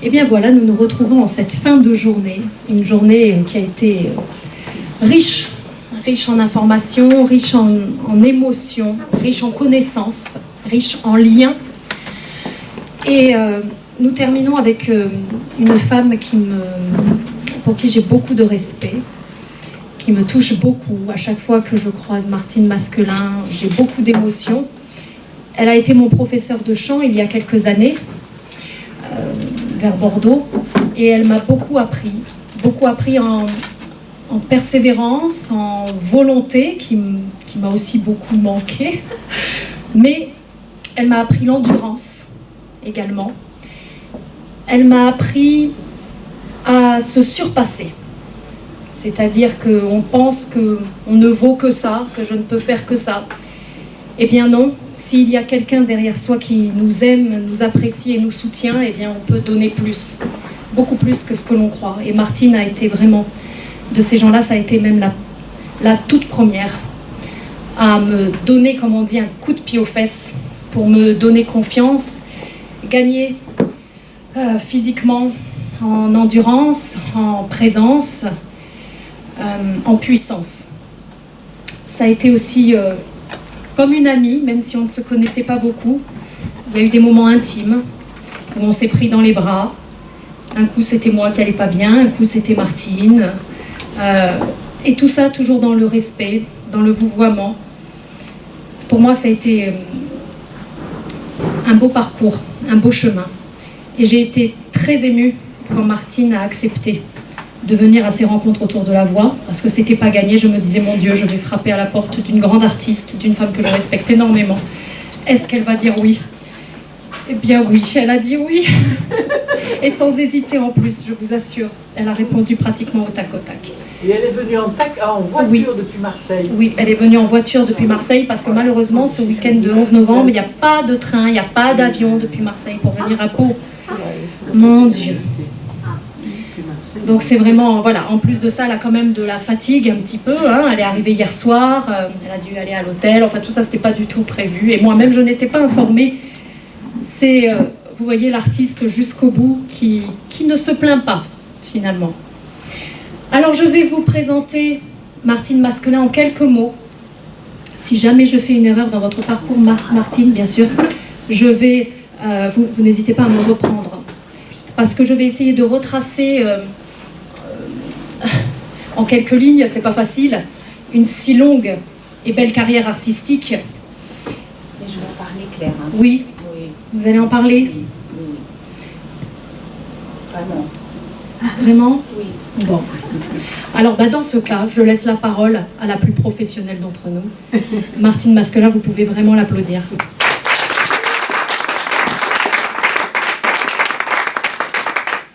Et bien voilà, nous nous retrouvons en cette fin de journée, une journée qui a été riche en informations, riche en émotions, riche en connaissances, riche en liens. Et nous terminons avec une femme pour qui j'ai beaucoup de respect, qui me touche beaucoup. À chaque fois que je croise Martine Masquelin, j'ai beaucoup d'émotions. Elle a été mon professeur de chant il y a quelques années, vers Bordeaux, et elle m'a beaucoup appris en persévérance, en volonté, qui m'a aussi beaucoup manqué, mais elle m'a appris l'endurance également. Elle m'a appris à se surpasser, c'est-à-dire qu'on pense qu'on ne vaut que ça, que je ne peux faire que ça. Eh bien non, s'il y a quelqu'un derrière soi qui nous aime, nous apprécie et nous soutient, eh bien on peut donner plus, beaucoup plus que ce que l'on croit. Et Martine a été vraiment, de ces gens-là, ça a été même la toute première à me donner, comme on dit, un coup de pied aux fesses pour me donner confiance, gagner physiquement, en endurance, en présence, en puissance. Ça a été aussi comme une amie, même si on ne se connaissait pas beaucoup. Il y a eu des moments intimes où on s'est pris dans les bras. Un coup, c'était moi qui n'allais pas bien, un coup, c'était Martine. Et tout ça, toujours dans le respect, dans le vouvoiement. Pour moi, ça a été un beau parcours, un beau chemin. Et j'ai été très émue quand Martine a accepté de venir à ces rencontres autour de la voix, parce que c'était pas gagné. Je me disais, mon Dieu, je vais frapper à la porte d'une grande artiste, d'une femme que je respecte énormément. Est-ce qu'elle va dire oui? Eh bien oui, elle a dit oui. Et sans hésiter en plus, je vous assure. Elle a répondu pratiquement au tac au tac. Et elle est venue en voiture depuis Marseille. Oui, elle est venue en voiture depuis Marseille parce que malheureusement, ce week-end de 11 novembre, il n'y a pas de train, il n'y a pas d'avion depuis Marseille pour venir à Pau. Mon Dieu. Donc c'est vraiment, voilà, en plus de ça, elle a quand même de la fatigue un petit peu, hein. Elle est arrivée hier soir, elle a dû aller à l'hôtel, enfin tout ça, c'était pas du tout prévu. Et moi-même, je n'étais pas informée. C'est, vous voyez, l'artiste jusqu'au bout qui ne se plaint pas, finalement. Alors je vais vous présenter Martine Masquelin en quelques mots. Si jamais je fais une erreur dans votre parcours, Martine, bien sûr, je vais, vous n'hésitez pas à me reprendre. Parce que je vais essayer de retracer en quelques lignes, c'est pas facile, une si longue et belle carrière artistique. Mais je vais en parler, Claire. Hein. Oui. Oui. Vous allez en parler? Oui. Oui. Vraiment. Vraiment? Oui. Bon. Alors, dans ce cas, je laisse la parole à la plus professionnelle d'entre nous. Martine Masquelin, vous pouvez vraiment l'applaudir.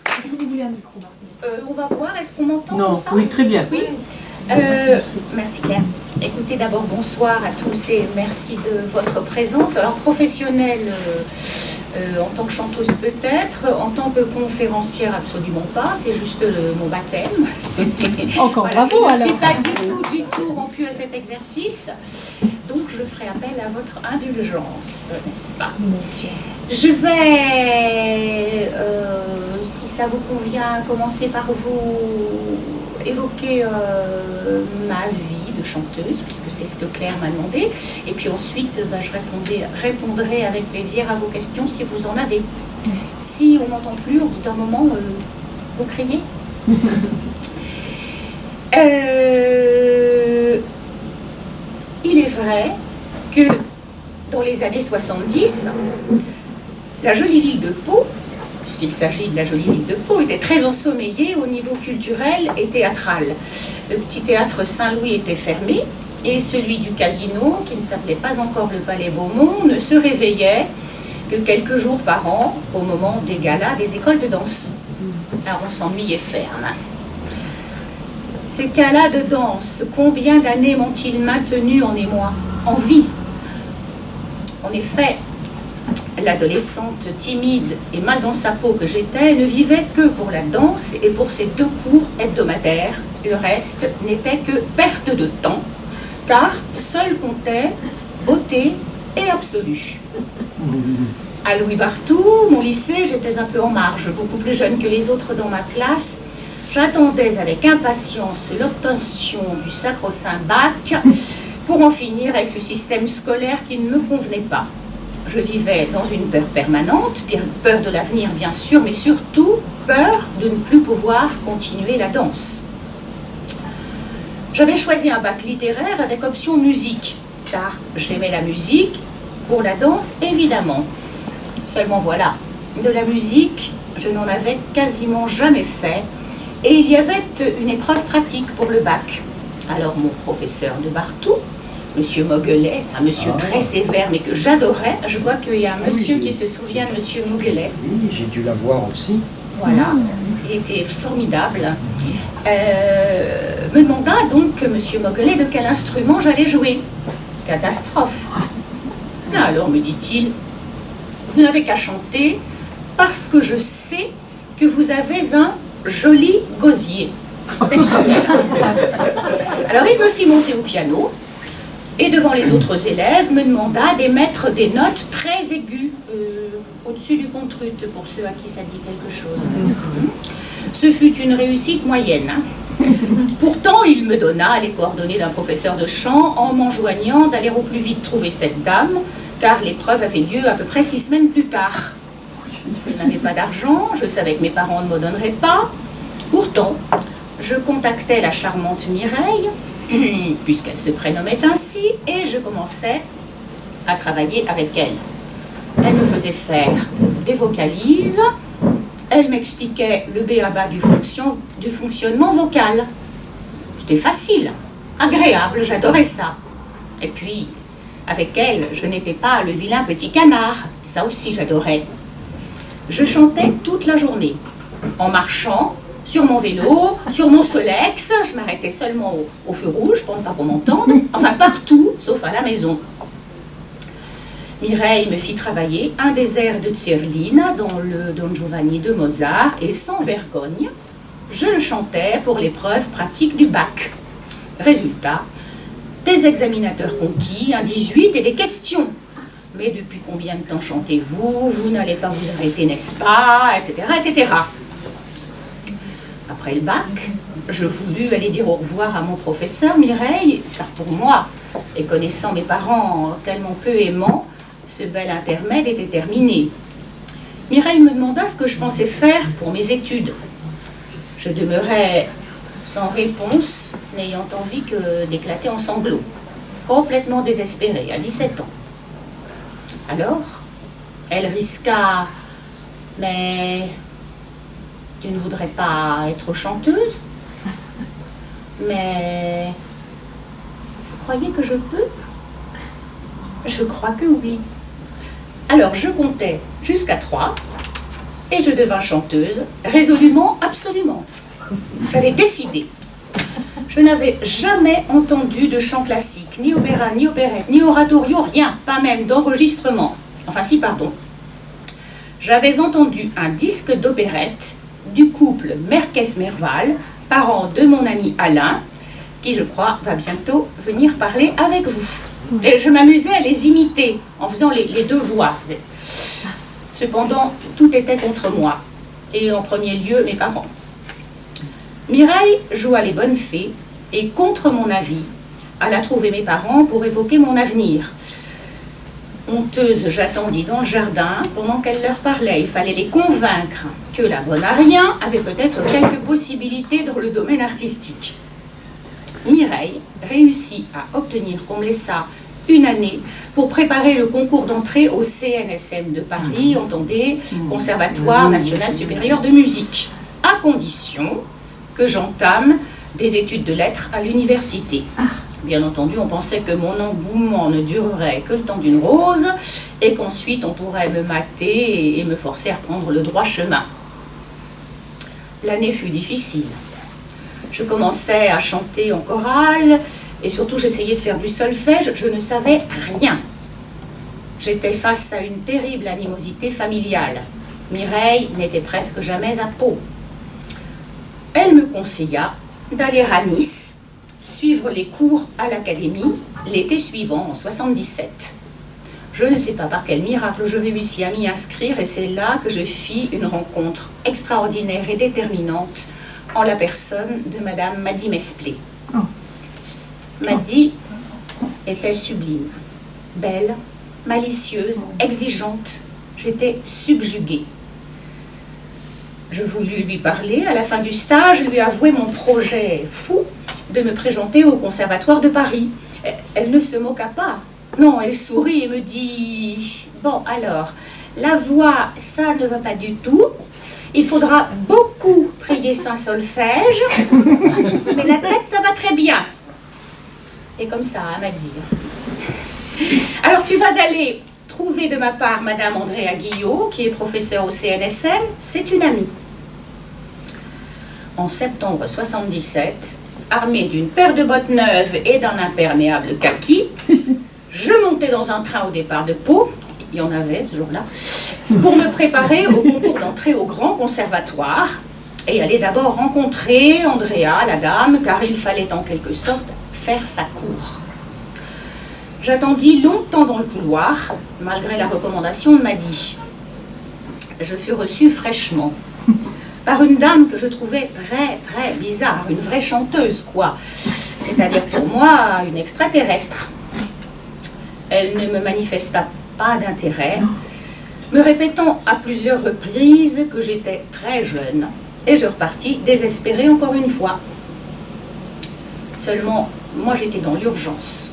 Est-ce que vous voulez un micro, Martine? On va voir, est-ce qu'on m'entend? Non, ça? oui, très bien. Oui. Merci Claire. Écoutez, d'abord bonsoir à tous et merci de votre présence. Alors professionnelle en tant que chanteuse peut-être, en tant que conférencière absolument pas, c'est juste mon baptême. Encore Voilà, bravo alors. je ne suis pas du tout rompue à cet exercice, donc je ferai appel à votre indulgence, n'est-ce pas? Je vais, si ça vous convient, commencer par vous évoquer ma vie de chanteuse, puisque c'est ce que Claire m'a demandé, et puis ensuite je répondrai avec plaisir à vos questions si vous en avez. Si on n'entend plus, au bout d'un moment, vous criez. Il est vrai que dans les années 70, la jolie ville de Pau, puisqu'il s'agit de la jolie ville de Pau, était très ensommeillée au niveau culturel et théâtral. Le petit théâtre Saint-Louis était fermé et celui du Casino, qui ne s'appelait pas encore le Palais Beaumont, ne se réveillait que quelques jours par an au moment des galas des écoles de danse. Alors on s'ennuyait ferme. Ces galas de danse, combien d'années m'ont-ils maintenu en émoi, en vie? En effet, l'adolescente timide et mal dans sa peau que j'étais ne vivait que pour la danse et pour ces 2 cours hebdomadaires. Le reste n'était que perte de temps, car seul comptait beauté et absolu. À Louis Barthou, mon lycée, j'étais un peu en marge, beaucoup plus jeune que les autres dans ma classe. J'attendais avec impatience l'obtention du sacro-saint bac pour en finir avec ce système scolaire qui ne me convenait pas. Je vivais dans une peur permanente, peur de l'avenir bien sûr, mais surtout peur de ne plus pouvoir continuer la danse. J'avais choisi un bac littéraire avec option musique, car j'aimais la musique, pour la danse évidemment. Seulement voilà, de la musique, je n'en avais quasiment jamais fait, et il y avait une épreuve pratique pour le bac. Alors mon professeur de Barthou, Monsieur Moguelet, c'est un monsieur très sévère mais que j'adorais. Je vois qu'il y a un monsieur qui se souvient de Monsieur Moguelet. Oui, j'ai dû la voir aussi. Voilà, il était formidable. Me demanda donc Monsieur Moguelet de quel instrument j'allais jouer. Catastrophe. Alors me dit-il, vous n'avez qu'à chanter parce que je sais que vous avez un joli gosier. Textuel. Alors il me fit monter au piano. Et devant les autres élèves, me demanda d'émettre des notes très aiguës, au-dessus du contrute, pour ceux à qui ça dit quelque chose. Ce fut une réussite moyenne. Pourtant, il me donna les coordonnées d'un professeur de chant en m'enjoignant d'aller au plus vite trouver cette dame, car l'épreuve avait lieu à peu près 6 semaines plus tard. Je n'avais pas d'argent, je savais que mes parents ne me donneraient pas. Pourtant, je contactais la charmante Mireille, puisqu'elle se prénommait ainsi, et je commençais à travailler avec elle. Elle me faisait faire des vocalises, elle m'expliquait le b.a.-ba du fonctionnement vocal. C'était facile, agréable, j'adorais ça. Et puis, avec elle, je n'étais pas le vilain petit canard, ça aussi j'adorais. Je chantais toute la journée, en marchant, sur mon vélo, sur mon Solex, je m'arrêtais seulement au feu rouge pour ne pas qu'on m'entende, enfin partout, sauf à la maison. Mireille me fit travailler un des airs de Zerlina dans le Don Giovanni de Mozart, et sans vergogne, je le chantais pour l'épreuve pratique du bac. Résultat, des examinateurs conquis, un 18 et des questions. Mais depuis combien de temps chantez-vous? Vous n'allez pas vous arrêter, n'est-ce pas? Etc., etc. Après le bac, je voulus aller dire au revoir à mon professeur Mireille, car pour moi, et connaissant mes parents tellement peu aimants, ce bel intermède était terminé. Mireille me demanda ce que je pensais faire pour mes études. Je demeurais sans réponse, n'ayant envie que d'éclater en sanglots, complètement désespérée, à 17 ans. Alors, elle risqua, mais tu ne voudrais pas être chanteuse? Mais vous croyez que je peux? Je crois que oui. Alors je comptais jusqu'à 3 et je devins chanteuse, résolument, absolument. J'avais décidé. Je n'avais jamais entendu de chant classique, ni opéra, ni opérette, ni oratorio, rien, pas même d'enregistrement. Enfin si, pardon. J'avais entendu un disque d'opérette du couple Merkes-Merval, parent de mon ami Alain, qui je crois va bientôt venir parler avec vous. Et je m'amusais à les imiter en faisant les deux voix. Cependant, tout était contre moi, et en premier lieu mes parents. Mireille joua les bonnes fées, et contre mon avis, alla trouver mes parents pour évoquer mon avenir. Honteuse, j'attendis dans le jardin pendant qu'elle leur parlait. Il fallait les convaincre que la bonne à rien avait peut-être quelques possibilités dans le domaine artistique. Mireille réussit à obtenir qu'on me laissât une année pour préparer le concours d'entrée au CNSM de Paris, entendez, Conservatoire National Supérieur de Musique, à condition que j'entame des études de lettres à l'université. Bien entendu, on pensait que mon engouement ne durerait que le temps d'une rose et qu'ensuite on pourrait me mater et me forcer à prendre le droit chemin. L'année fut difficile. Je commençais à chanter en chorale et surtout j'essayais de faire du solfège, je ne savais rien. J'étais face à une terrible animosité familiale. Mireille n'était presque jamais à Pau. Elle me conseilla d'aller à Nice, suivre les cours à l'académie l'été suivant, en 77. Je ne sais pas par quel miracle je réussis à m'y inscrire et c'est là que je fis une rencontre extraordinaire et déterminante en la personne de Madame Mady Mesplé. Mady était sublime, belle, malicieuse, exigeante. J'étais subjuguée. Je voulus lui parler. À la fin du stage, lui avouer mon projet fou de me présenter au Conservatoire de Paris. Elle ne se moqua pas. Non, elle sourit et me dit « Bon, alors, la voix, ça ne va pas du tout. Il faudra beaucoup prier sans solfège, mais la tête, ça va très bien. » Et comme ça, elle m'a dit. Alors, tu vas aller trouver de ma part Madame Andrea Guillot, qui est professeure au CNSM. C'est une amie. En septembre 77, armée d'une paire de bottes neuves et d'un imperméable kaki, je montais dans un train au départ de Pau, il y en avait ce jour-là, pour me préparer au concours d'entrée au Grand Conservatoire et aller d'abord rencontrer Andrea, la dame, car il fallait en quelque sorte faire sa cour. J'attendis longtemps dans le couloir, malgré la recommandation de Mady. Je fus reçue fraîchement par une dame que je trouvais très bizarre, une vraie chanteuse, quoi. C'est-à-dire pour moi, une extraterrestre. Elle ne me manifesta pas d'intérêt, me répétant à plusieurs reprises que j'étais très jeune, et je repartis désespérée encore une fois. Seulement, moi j'étais dans l'urgence.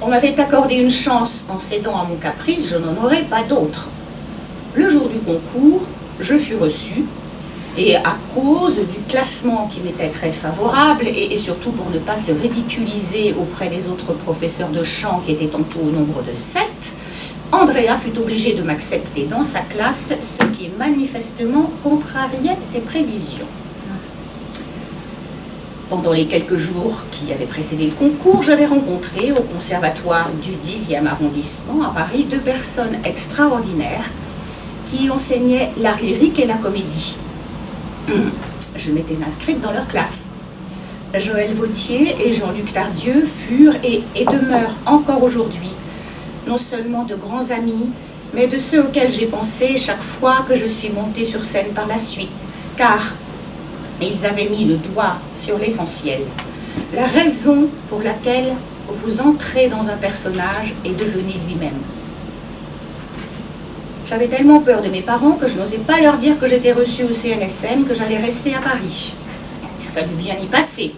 On m'avait accordé une chance en cédant à mon caprice, je n'en aurais pas d'autre. Le jour du concours, je fus reçue, et à cause du classement qui m'était très favorable, et surtout pour ne pas se ridiculiser auprès des autres professeurs de chant qui étaient en tout au nombre de 7, Andrea fut obligée de m'accepter dans sa classe, ce qui manifestement contrariait ses prévisions. Pendant les quelques jours qui avaient précédé le concours, j'avais rencontré au conservatoire du 10e arrondissement à Paris 2 personnes extraordinaires qui enseignaient l'art lyrique et la comédie. Je m'étais inscrite dans leur classe. Joël Vautier et Jean-Luc Tardieu furent et demeurent encore aujourd'hui non seulement de grands amis, mais de ceux auxquels j'ai pensé chaque fois que je suis montée sur scène par la suite, car ils avaient mis le doigt sur l'essentiel. La raison pour laquelle vous entrez dans un personnage et devenez lui-même. J'avais tellement peur de mes parents que je n'osais pas leur dire que j'étais reçue au CNSM, que j'allais rester à Paris. Il fallut bien y passer.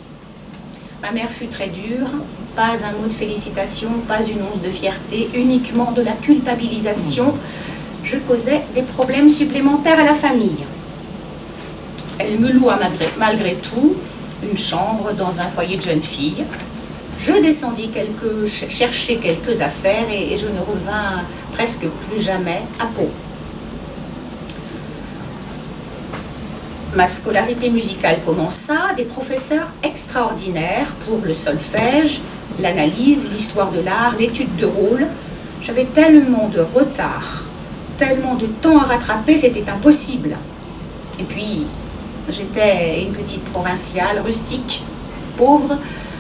Ma mère fut très dure, pas un mot de félicitation, pas une once de fierté, uniquement de la culpabilisation. Je causais des problèmes supplémentaires à la famille. Elle me loua malgré tout une chambre dans un foyer de jeunes filles. Je descendis chercher quelques affaires et je ne revins presque plus jamais à Pau. Ma scolarité musicale commença, des professeurs extraordinaires pour le solfège, l'analyse, l'histoire de l'art, l'étude de rôle. J'avais tellement de retard, tellement de temps à rattraper, c'était impossible. Et puis, j'étais une petite provinciale, rustique, pauvre,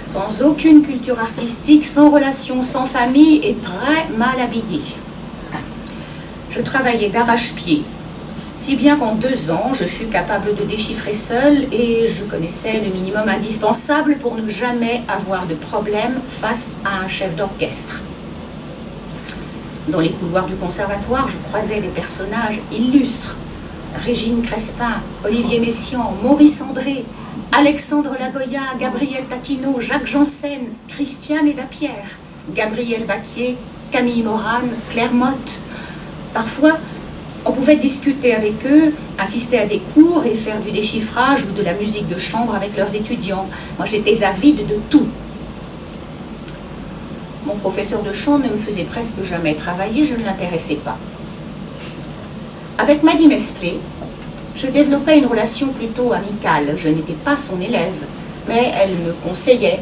sans aucune culture artistique, sans relation, sans famille et très mal habillée. Je travaillais d'arrache-pied, si bien qu'en 2 ans, je fus capable de déchiffrer seule et je connaissais le minimum indispensable pour ne jamais avoir de problème face à un chef d'orchestre. Dans les couloirs du conservatoire, je croisais des personnages illustres. Régine Crespin, Olivier Messiaen, Maurice André, Alexandre Lagoya, Gabriel Taquino, Jacques Janssen, Christiane Edapierre, Gabriel Baquier, Camille Morane, Claire Motte. Parfois, on pouvait discuter avec eux, assister à des cours et faire du déchiffrage ou de la musique de chambre avec leurs étudiants. Moi, j'étais avide de tout. Mon professeur de chant ne me faisait presque jamais travailler, je ne l'intéressais pas. Avec Mady Mesplé, je développais une relation plutôt amicale. Je n'étais pas son élève, mais elle me conseillait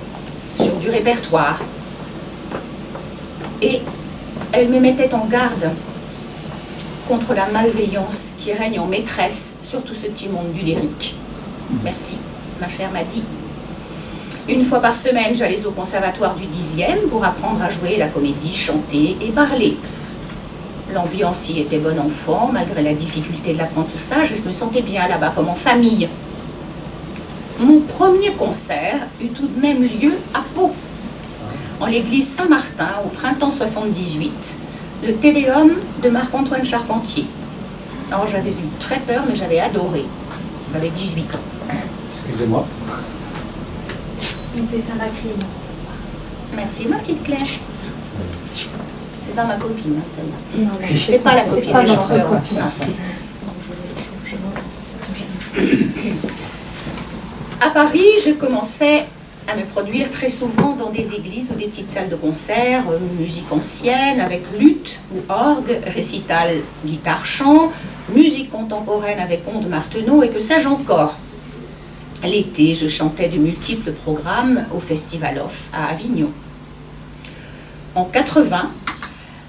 sur du répertoire. Et elle me mettait en garde contre la malveillance qui règne en maîtresse sur tout ce petit monde du lyrique. Merci, ma chère Mady. Une fois par semaine, j'allais au conservatoire du 10e pour apprendre à jouer la comédie, chanter et parler. L'ambiance y était bon enfant, malgré la difficulté de l'apprentissage, je me sentais bien là-bas, comme en famille. Mon premier concert eut tout de même lieu à Pau, en l'église Saint-Martin, au printemps 78, le Tédéum de Marc-Antoine Charpentier. Alors j'avais eu très peur, mais j'avais adoré. J'avais 18 ans. Excusez-moi. Merci, ma petite Claire. C'est pas ma copine, hein, celle-là. Non, non, C'est pas la copine pas des notre chanteurs. copine. Non. Je m'entends, ça te gêne. À Paris, je commençais à me produire très souvent dans des églises ou des petites salles de concert, musique ancienne avec luth ou orgue, récital guitare-chant, musique contemporaine avec ondes Martenot et que sais-je encore. L'été, je chantais de multiples programmes au Festival Off à Avignon. En 80,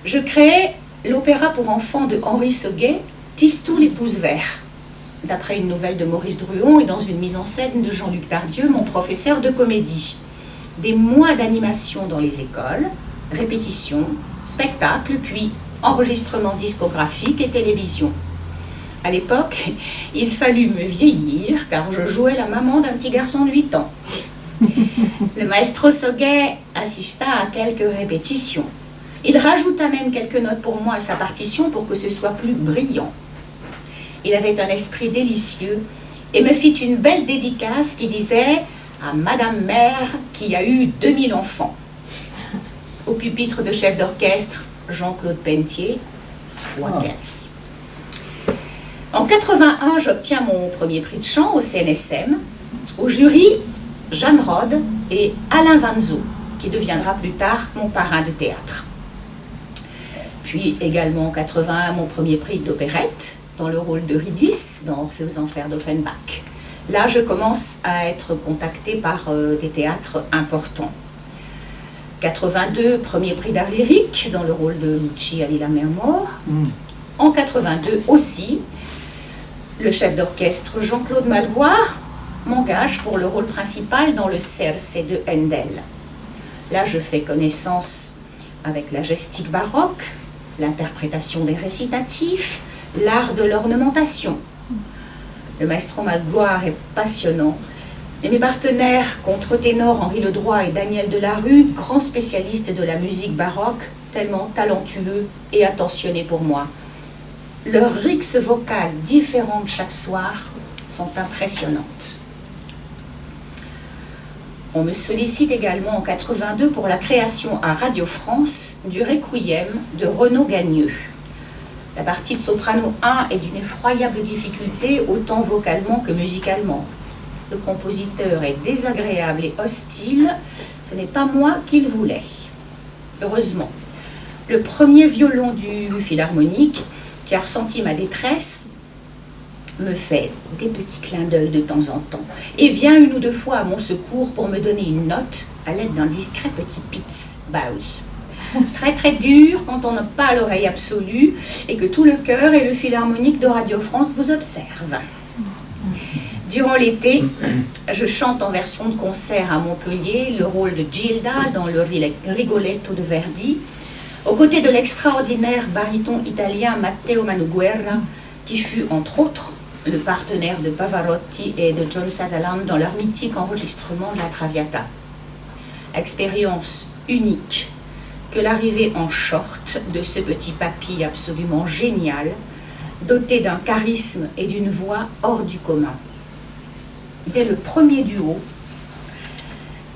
je créai l'opéra pour enfants de Henri Sauguet, Tistou les pouces verts, d'après une nouvelle de Maurice Druon et dans une mise en scène de Jean-Luc Tardieu, mon professeur de comédie. Des mois d'animation dans les écoles, répétitions, spectacles, puis enregistrement discographique et télévision. À l'époque, il fallut me vieillir car je jouais la maman d'un petit garçon de 8 ans. Le maestro Sauguet assista à quelques répétitions. Il rajouta même quelques notes pour moi à sa partition pour que ce soit plus brillant. Il avait un esprit délicieux et me fit une belle dédicace qui disait à Madame Mère qui a eu 2000 enfants. Au pupitre de chef d'orchestre, Jean-Claude Pentier, Wackels. En 81, j'obtiens mon premier prix de chant au CNSM. Au jury, Jeanne Rode et Alain Vanzo, qui deviendra plus tard mon parrain de théâtre. Puis également en 81, mon premier prix d'opérette, dans le rôle de Ridis, dans Orphée aux Enfers d'Offenbach. Là, je commence à être contactée par des théâtres importants. 82, premier prix d'art lyrique, dans le rôle de Lucci à l'île à mer mort. En 82 aussi, le chef d'orchestre Jean-Claude Malgoire m'engage pour le rôle principal dans le Cerce de Handel. Là, je fais connaissance avec la gestique baroque, l'interprétation des récitatifs, l'art de l'ornementation. Le maestro Malgoire est passionnant. Et mes partenaires, contre-ténor Henri Ledroit et Daniel Delarue, grands spécialistes de la musique baroque, tellement talentueux et attentionnés pour moi. Leurs rixes vocales différentes chaque soir sont impressionnantes. On me sollicite également en 82 pour la création à Radio France du Requiem de Renaud Gagneux. La partie de soprano 1 est d'une effroyable difficulté, autant vocalement que musicalement. Le compositeur est désagréable et hostile, ce n'est pas moi qu'il voulait. Heureusement, le premier violon du philharmonique, qui a ressenti ma détresse, me fait des petits clins d'œil de temps en temps et vient une ou deux fois à mon secours pour me donner une note à l'aide d'un discret petit pitz. Bah oui. Très très dur quand on n'a pas l'oreille absolue et que tout le chœur et le philharmonique de Radio France vous observent. Durant l'été, je chante en version de concert à Montpellier le rôle de Gilda dans le Rigoletto de Verdi, aux côtés de l'extraordinaire baryton italien Matteo Manuguerra, qui fut entre autres le partenaire de Pavarotti et de John Sutherland dans leur mythique enregistrement de la Traviata. Expérience unique que l'arrivée en short de ce petit papy absolument génial, doté d'un charisme et d'une voix hors du commun. Dès le premier duo,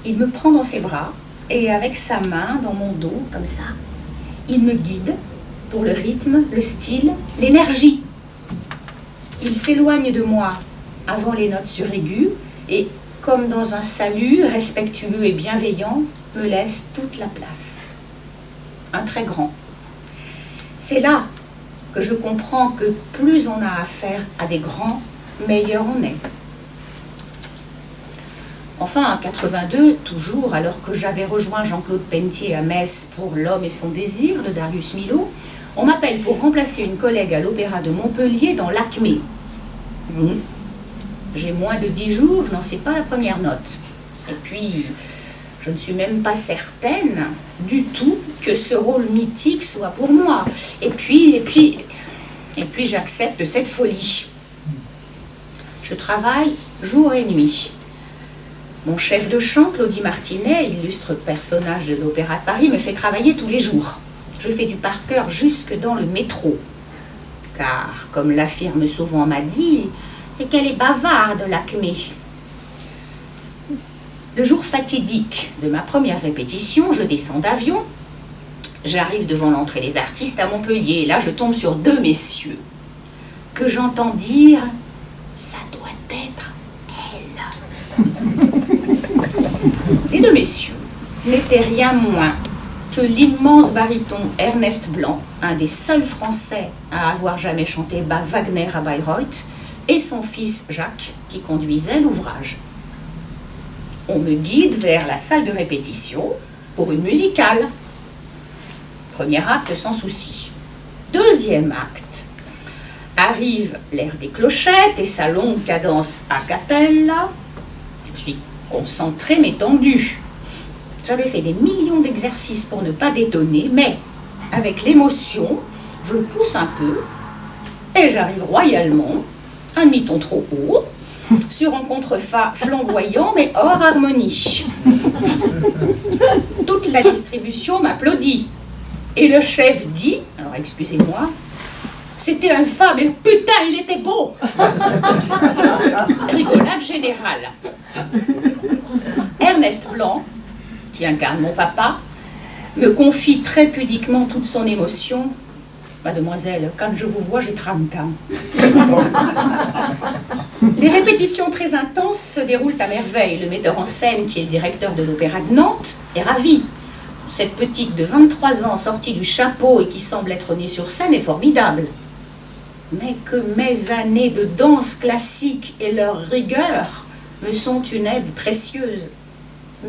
il me prend dans ses bras et avec sa main dans mon dos, comme ça, il me guide pour le rythme, le style, l'énergie. Il s'éloigne de moi avant les notes sur aigu et, comme dans un salut respectueux et bienveillant, me laisse toute la place. Un très grand. C'est là que je comprends que plus on a affaire à des grands, meilleur on est. Enfin, en 82, toujours, alors que j'avais rejoint Jean-Claude Pentier à Metz pour L'homme et son désir de Darius Milhaud, on m'appelle pour remplacer une collègue à l'Opéra de Montpellier dans l'Acmé. J'ai moins de 10 jours, je n'en sais pas la première note. Et puis, je ne suis même pas certaine du tout que ce rôle mythique soit pour moi. Et puis j'accepte cette folie. Je travaille jour et nuit. Mon chef de chant, Claudie Martinet, illustre personnage de l'Opéra de Paris, me fait travailler tous les jours. Je fais du par cœur jusque dans le métro. Car, comme l'affirme souvent Maddy, c'est qu'elle est bavarde, l'Acmé. Le jour fatidique de ma première répétition, je descends d'avion. J'arrive devant l'entrée des artistes à Montpellier. Et là, je tombe sur deux messieurs que j'entends dire « ça doit être elle ». Les deux messieurs n'étaient rien moins que l'immense baryton Ernest Blanc, un des seuls Français à avoir jamais chanté Wagner à Bayreuth, et son fils Jacques, qui conduisait l'ouvrage. On me guide vers la salle de répétition pour une musicale. Premier acte sans souci. Deuxième acte. Arrive l'air des clochettes et sa longue cadence a cappella. Je suis concentrée mais tendue. J'avais fait des millions d'exercices pour ne pas détonner, mais avec l'émotion, je pousse un peu et j'arrive royalement, un demi-ton trop haut, sur un contrefa flamboyant mais hors harmonie. Toute la distribution m'applaudit. Et le chef dit, alors excusez-moi, c'était un fa, mais putain, il était beau. Rigolade générale. Ernest Blanc, qui incarne mon papa, me confie très pudiquement toute son émotion. Mademoiselle, quand je vous vois, j'ai 30 ans. Les répétitions très intenses se déroulent à merveille. Le metteur en scène, qui est le directeur de l'Opéra de Nantes, est ravi. Cette petite de 23 ans, sortie du chapeau et qui semble être née sur scène, est formidable. Mais que mes années de danse classique et leur rigueur me sont une aide précieuse.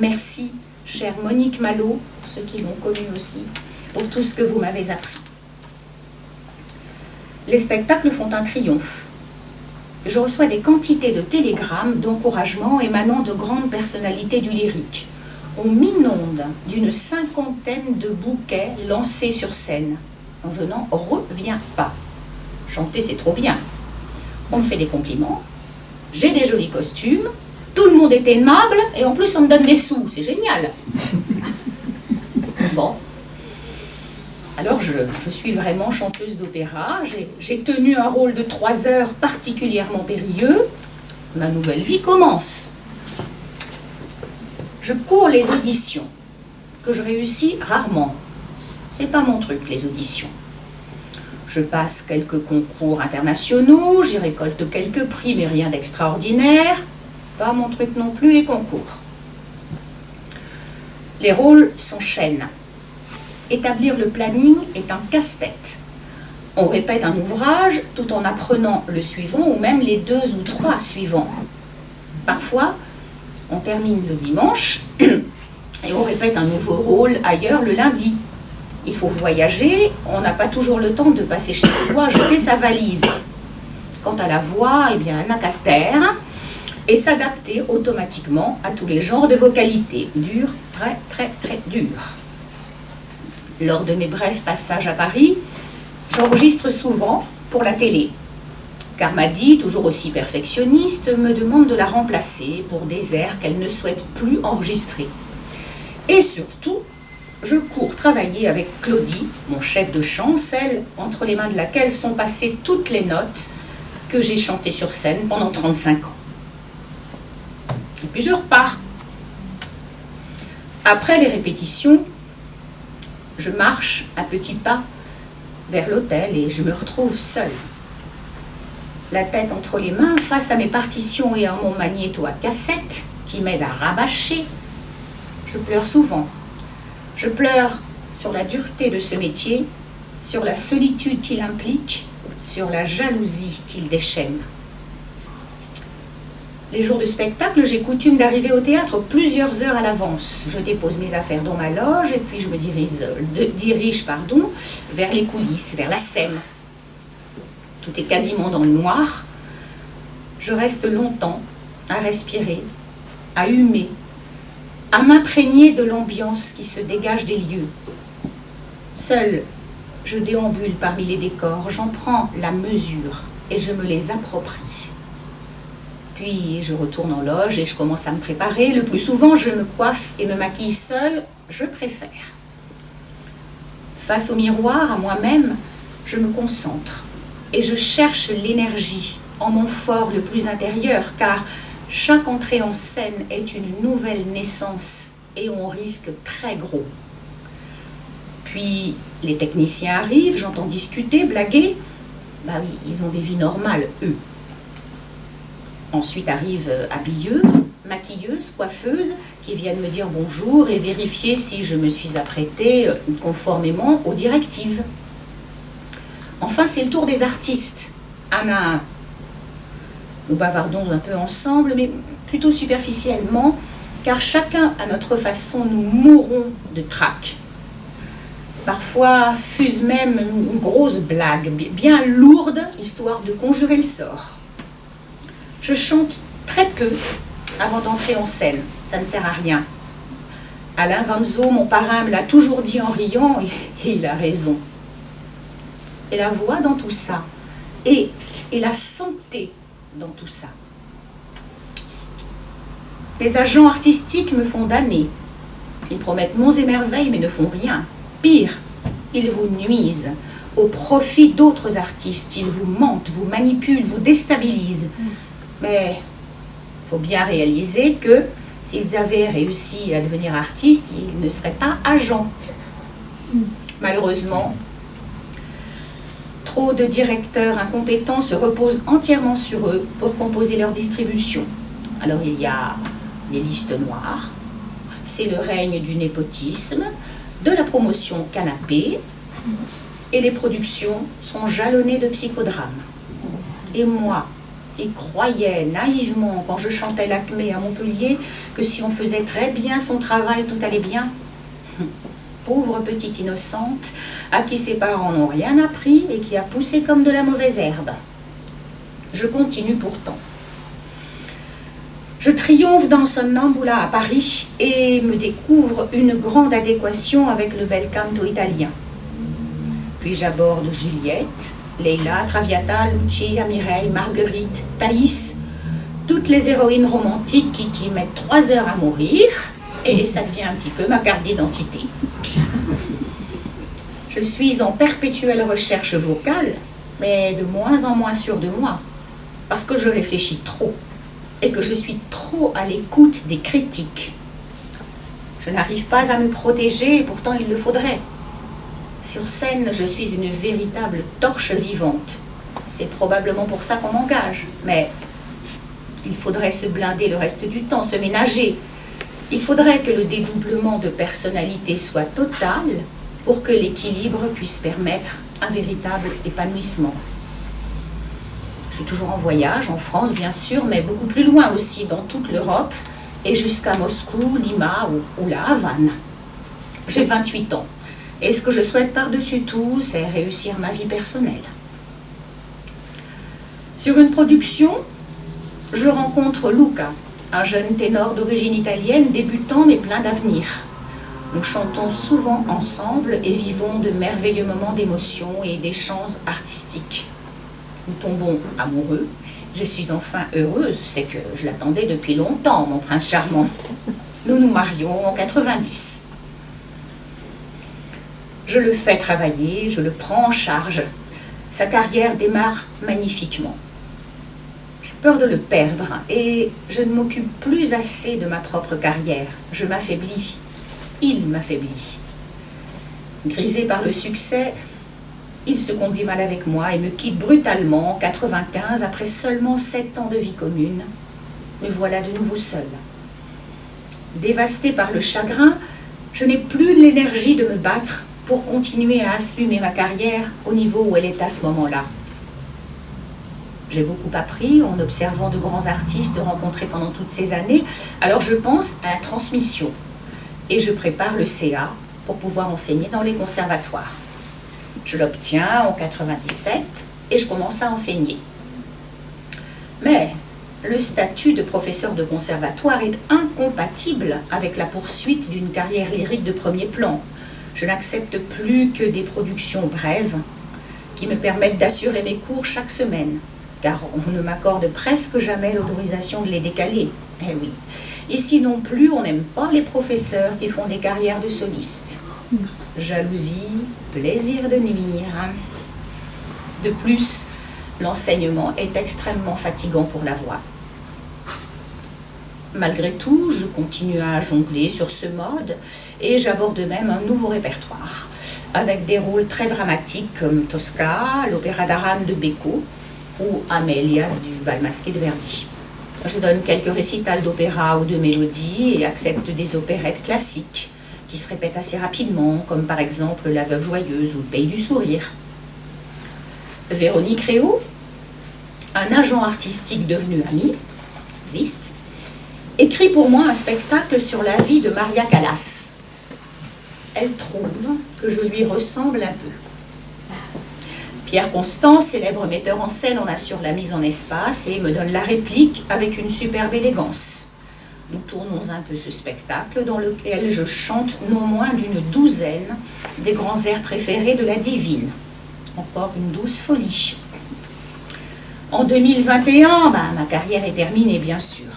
Merci, chère Monique Malo, pour ceux qui l'ont connue aussi, pour tout ce que vous m'avez appris. Les spectacles font un triomphe. Je reçois des quantités de télégrammes d'encouragement émanant de grandes personnalités du lyrique. On m'inonde d'une 50aine de bouquets lancés sur scène. Je n'en reviens pas. Chanter, c'est trop bien. On me fait des compliments, j'ai des jolis costumes, tout le monde est aimable, et en plus on me donne des sous, c'est génial. Bon. Alors je suis vraiment chanteuse d'opéra, j'ai tenu un rôle de 3 heures particulièrement périlleux, ma nouvelle vie commence. Je cours les auditions, que je réussis rarement. C'est pas mon truc, les auditions. Je passe quelques concours internationaux, j'y récolte quelques prix, mais rien d'extraordinaire. Pas mon truc non plus, les concours. Les rôles s'enchaînent. Établir le planning est un casse-tête. On répète un ouvrage tout en apprenant le suivant ou même les 2 ou 3 suivants. Parfois, on termine le dimanche et on répète un nouveau rôle ailleurs le lundi. Il faut voyager, on n'a pas toujours le temps de passer chez soi, jeter sa valise. Quant à la voix, eh bien, elle n'a qu'à se taire et s'adapter automatiquement à tous les genres de vocalités. Dur, très, très, très dur. Lors de mes brefs passages à Paris, j'enregistre souvent pour la télé. Car Maddy, toujours aussi perfectionniste, me demande de la remplacer pour des airs qu'elle ne souhaite plus enregistrer. Et surtout, je cours travailler avec Claudie, mon chef de chant, celle entre les mains de laquelle sont passées toutes les notes que j'ai chantées sur scène pendant 35 ans. Et puis je repars. Après les répétitions, je marche à petits pas vers l'hôtel et je me retrouve seule. La tête entre les mains, face à mes partitions et à mon magnéto à cassette qui m'aide à rabâcher. Je pleure souvent. Je pleure sur la dureté de ce métier, sur la solitude qu'il implique, sur la jalousie qu'il déchaîne. Les jours de spectacle, j'ai coutume d'arriver au théâtre plusieurs heures à l'avance. Je dépose mes affaires dans ma loge et puis je me dirige vers les coulisses, vers la scène. Tout est quasiment dans le noir. Je reste longtemps à respirer, à humer, à m'imprégner de l'ambiance qui se dégage des lieux. Seul, je déambule parmi les décors, j'en prends la mesure et je me les approprie. Puis je retourne en loge et je commence à me préparer. Le plus souvent, je me coiffe et me maquille seule, je préfère. Face au miroir, à moi-même, je me concentre et je cherche l'énergie en mon fort le plus intérieur, car chaque entrée en scène est une nouvelle naissance et on risque très gros. Puis les techniciens arrivent, j'entends discuter, blaguer. Bah oui, ils ont des vies normales, eux. Ensuite arrivent habilleuses, maquilleuses, coiffeuses, qui viennent me dire bonjour et vérifier si je me suis apprêtée conformément aux directives. Enfin, c'est le tour des artistes. Un à un. Nous bavardons un peu ensemble, mais plutôt superficiellement, car chacun à notre façon, nous mourons de trac. Parfois fuse même une grosse blague, bien lourde, histoire de conjurer le sort. Je chante très peu avant d'entrer en scène, ça ne sert à rien. Alain Vanzo, mon parrain, me l'a toujours dit en riant, et il a raison. Et la voix dans tout ça, et la santé dans tout ça. Les agents artistiques me font damner. Ils promettent monts et merveilles, mais ne font rien. Pire, ils vous nuisent au profit d'autres artistes. Ils vous mentent, vous manipulent, vous déstabilisent. Mais il faut bien réaliser que s'ils avaient réussi à devenir artistes, ils ne seraient pas agents. Malheureusement, trop de directeurs incompétents se reposent entièrement sur eux pour composer leur distribution. Alors il y a les listes noires, c'est le règne du népotisme, de la promotion canapé, et les productions sont jalonnées de psychodrames. Et moi, qui croyais naïvement quand je chantais l'Acmé à Montpellier que si on faisait très bien son travail, tout allait bien. Pauvre petite innocente, à qui ses parents n'ont rien appris et qui a poussé comme de la mauvaise herbe. Je continue pourtant. Je triomphe dans Sonnambula à Paris et me découvre une grande adéquation avec le bel canto italien. Puis j'aborde Juliette, Leila, Traviata, Lucia, Mireille, Marguerite, Thaïs, toutes les héroïnes romantiques qui mettent 3 heures à mourir, et ça devient un petit peu ma carte d'identité. Je suis en perpétuelle recherche vocale, mais de moins en moins sûre de moi, parce que je réfléchis trop, et que je suis trop à l'écoute des critiques. Je n'arrive pas à me protéger, et pourtant il le faudrait. Sur scène, je suis une véritable torche vivante. C'est probablement pour ça qu'on m'engage, mais il faudrait se blinder le reste du temps, se ménager. Il faudrait que le dédoublement de personnalité soit total pour que l'équilibre puisse permettre un véritable épanouissement. Je suis toujours en voyage, en France bien sûr, mais beaucoup plus loin aussi, dans toute l'Europe, et jusqu'à Moscou, Lima ou la Havane. J'ai 28 ans, et ce que je souhaite par-dessus tout, c'est réussir ma vie personnelle. Sur une production, je rencontre Luca, un jeune ténor d'origine italienne, débutant mais plein d'avenir. Nous chantons souvent ensemble et vivons de merveilleux moments d'émotion et d'échanges artistiques. Nous tombons amoureux. Je suis enfin heureuse, c'est que je l'attendais depuis longtemps, mon prince charmant. Nous nous marions en 90. Je le fais travailler, je le prends en charge. Sa carrière démarre magnifiquement. J'ai peur de le perdre et je ne m'occupe plus assez de ma propre carrière. Je m'affaiblis. Il m'affaiblit. Grisé par le succès, il se conduit mal avec moi et me quitte brutalement en 95 après seulement 7 ans de vie commune. Me voilà de nouveau seule. Dévastée par le chagrin, je n'ai plus l'énergie de me battre pour continuer à assumer ma carrière au niveau où elle est à ce moment-là. J'ai beaucoup appris en observant de grands artistes rencontrés pendant toutes ces années, alors je pense à la transmission et je prépare le CA pour pouvoir enseigner dans les conservatoires. Je l'obtiens en 97 et je commence à enseigner. Mais le statut de professeur de conservatoire est incompatible avec la poursuite d'une carrière lyrique de premier plan. Je n'accepte plus que des productions brèves qui me permettent d'assurer mes cours chaque semaine, car on ne m'accorde presque jamais l'autorisation de les décaler. Eh oui. Ici non plus, on n'aime pas les professeurs qui font des carrières de solistes. Jalousie, plaisir de nuire. De plus, l'enseignement est extrêmement fatigant pour la voix. Malgré tout, je continue à jongler sur ce mode et j'aborde même un nouveau répertoire, avec des rôles très dramatiques comme Tosca, l'opéra d'Aran de Becco ou Amelia du Bal masqué de Verdi. Je donne quelques récitals d'opéra ou de mélodie et accepte des opérettes classiques qui se répètent assez rapidement, comme par exemple La Veuve Joyeuse ou Le Pays du Sourire. Véronique Réau, un agent artistique devenu ami, existe, écrit pour moi un spectacle sur la vie de Maria Callas. Elle trouve que je lui ressemble un peu. Pierre Constant, célèbre metteur en scène, en assure la mise en espace et me donne la réplique avec une superbe élégance. Nous tournons un peu ce spectacle dans lequel je chante non moins d'une douzaine des grands airs préférés de la divine. Encore une douce folie. En 2021, ma carrière est terminée, bien sûr.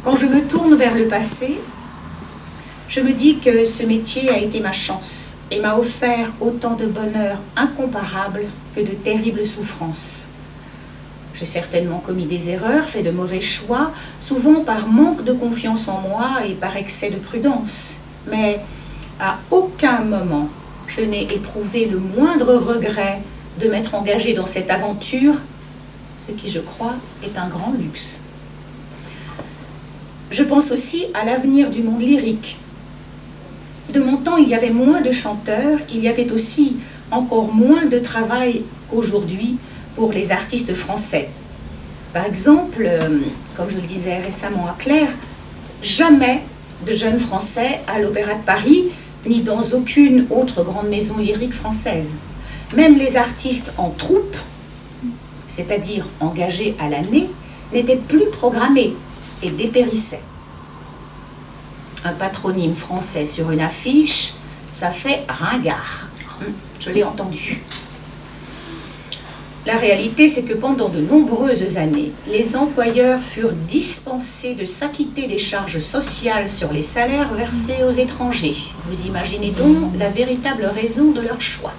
Quand je me tourne vers le passé, je me dis que ce métier a été ma chance et m'a offert autant de bonheur incomparable que de terribles souffrances. J'ai certainement commis des erreurs, fait de mauvais choix, souvent par manque de confiance en moi et par excès de prudence. Mais à aucun moment, je n'ai éprouvé le moindre regret de m'être engagée dans cette aventure, ce qui, je crois, est un grand luxe. Je pense aussi à l'avenir du monde lyrique. De mon temps, il y avait moins de chanteurs, il y avait aussi encore moins de travail qu'aujourd'hui pour les artistes français. Par exemple, comme je le disais récemment à Claire, jamais de jeunes Français à l'Opéra de Paris, ni dans aucune autre grande maison lyrique française. Même les artistes en troupe, c'est-à-dire engagés à l'année, n'étaient plus programmés et dépérissaient. Un patronyme français sur une affiche, ça fait ringard. Je l'ai entendu. La réalité, c'est que pendant de nombreuses années, les employeurs furent dispensés de s'acquitter des charges sociales sur les salaires versés aux étrangers. Vous imaginez donc la véritable raison de leur choix.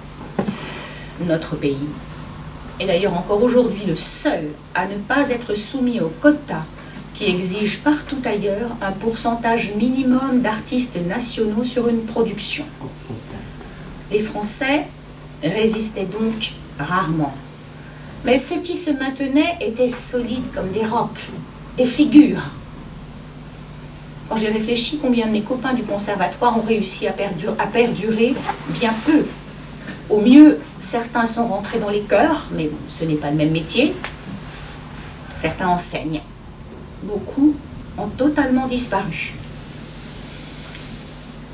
Notre pays est d'ailleurs encore aujourd'hui le seul à ne pas être soumis au quota qui exige partout ailleurs un pourcentage minimum d'artistes nationaux sur une production. Les Français résistaient donc rarement. Mais ceux qui se maintenaient étaient solides comme des rocs, des figures. Quand j'ai réfléchi combien de mes copains du conservatoire ont réussi à perdurer, bien peu. Au mieux, certains sont rentrés dans les chœurs, mais bon, ce n'est pas le même métier. Certains enseignent. Beaucoup ont totalement disparu.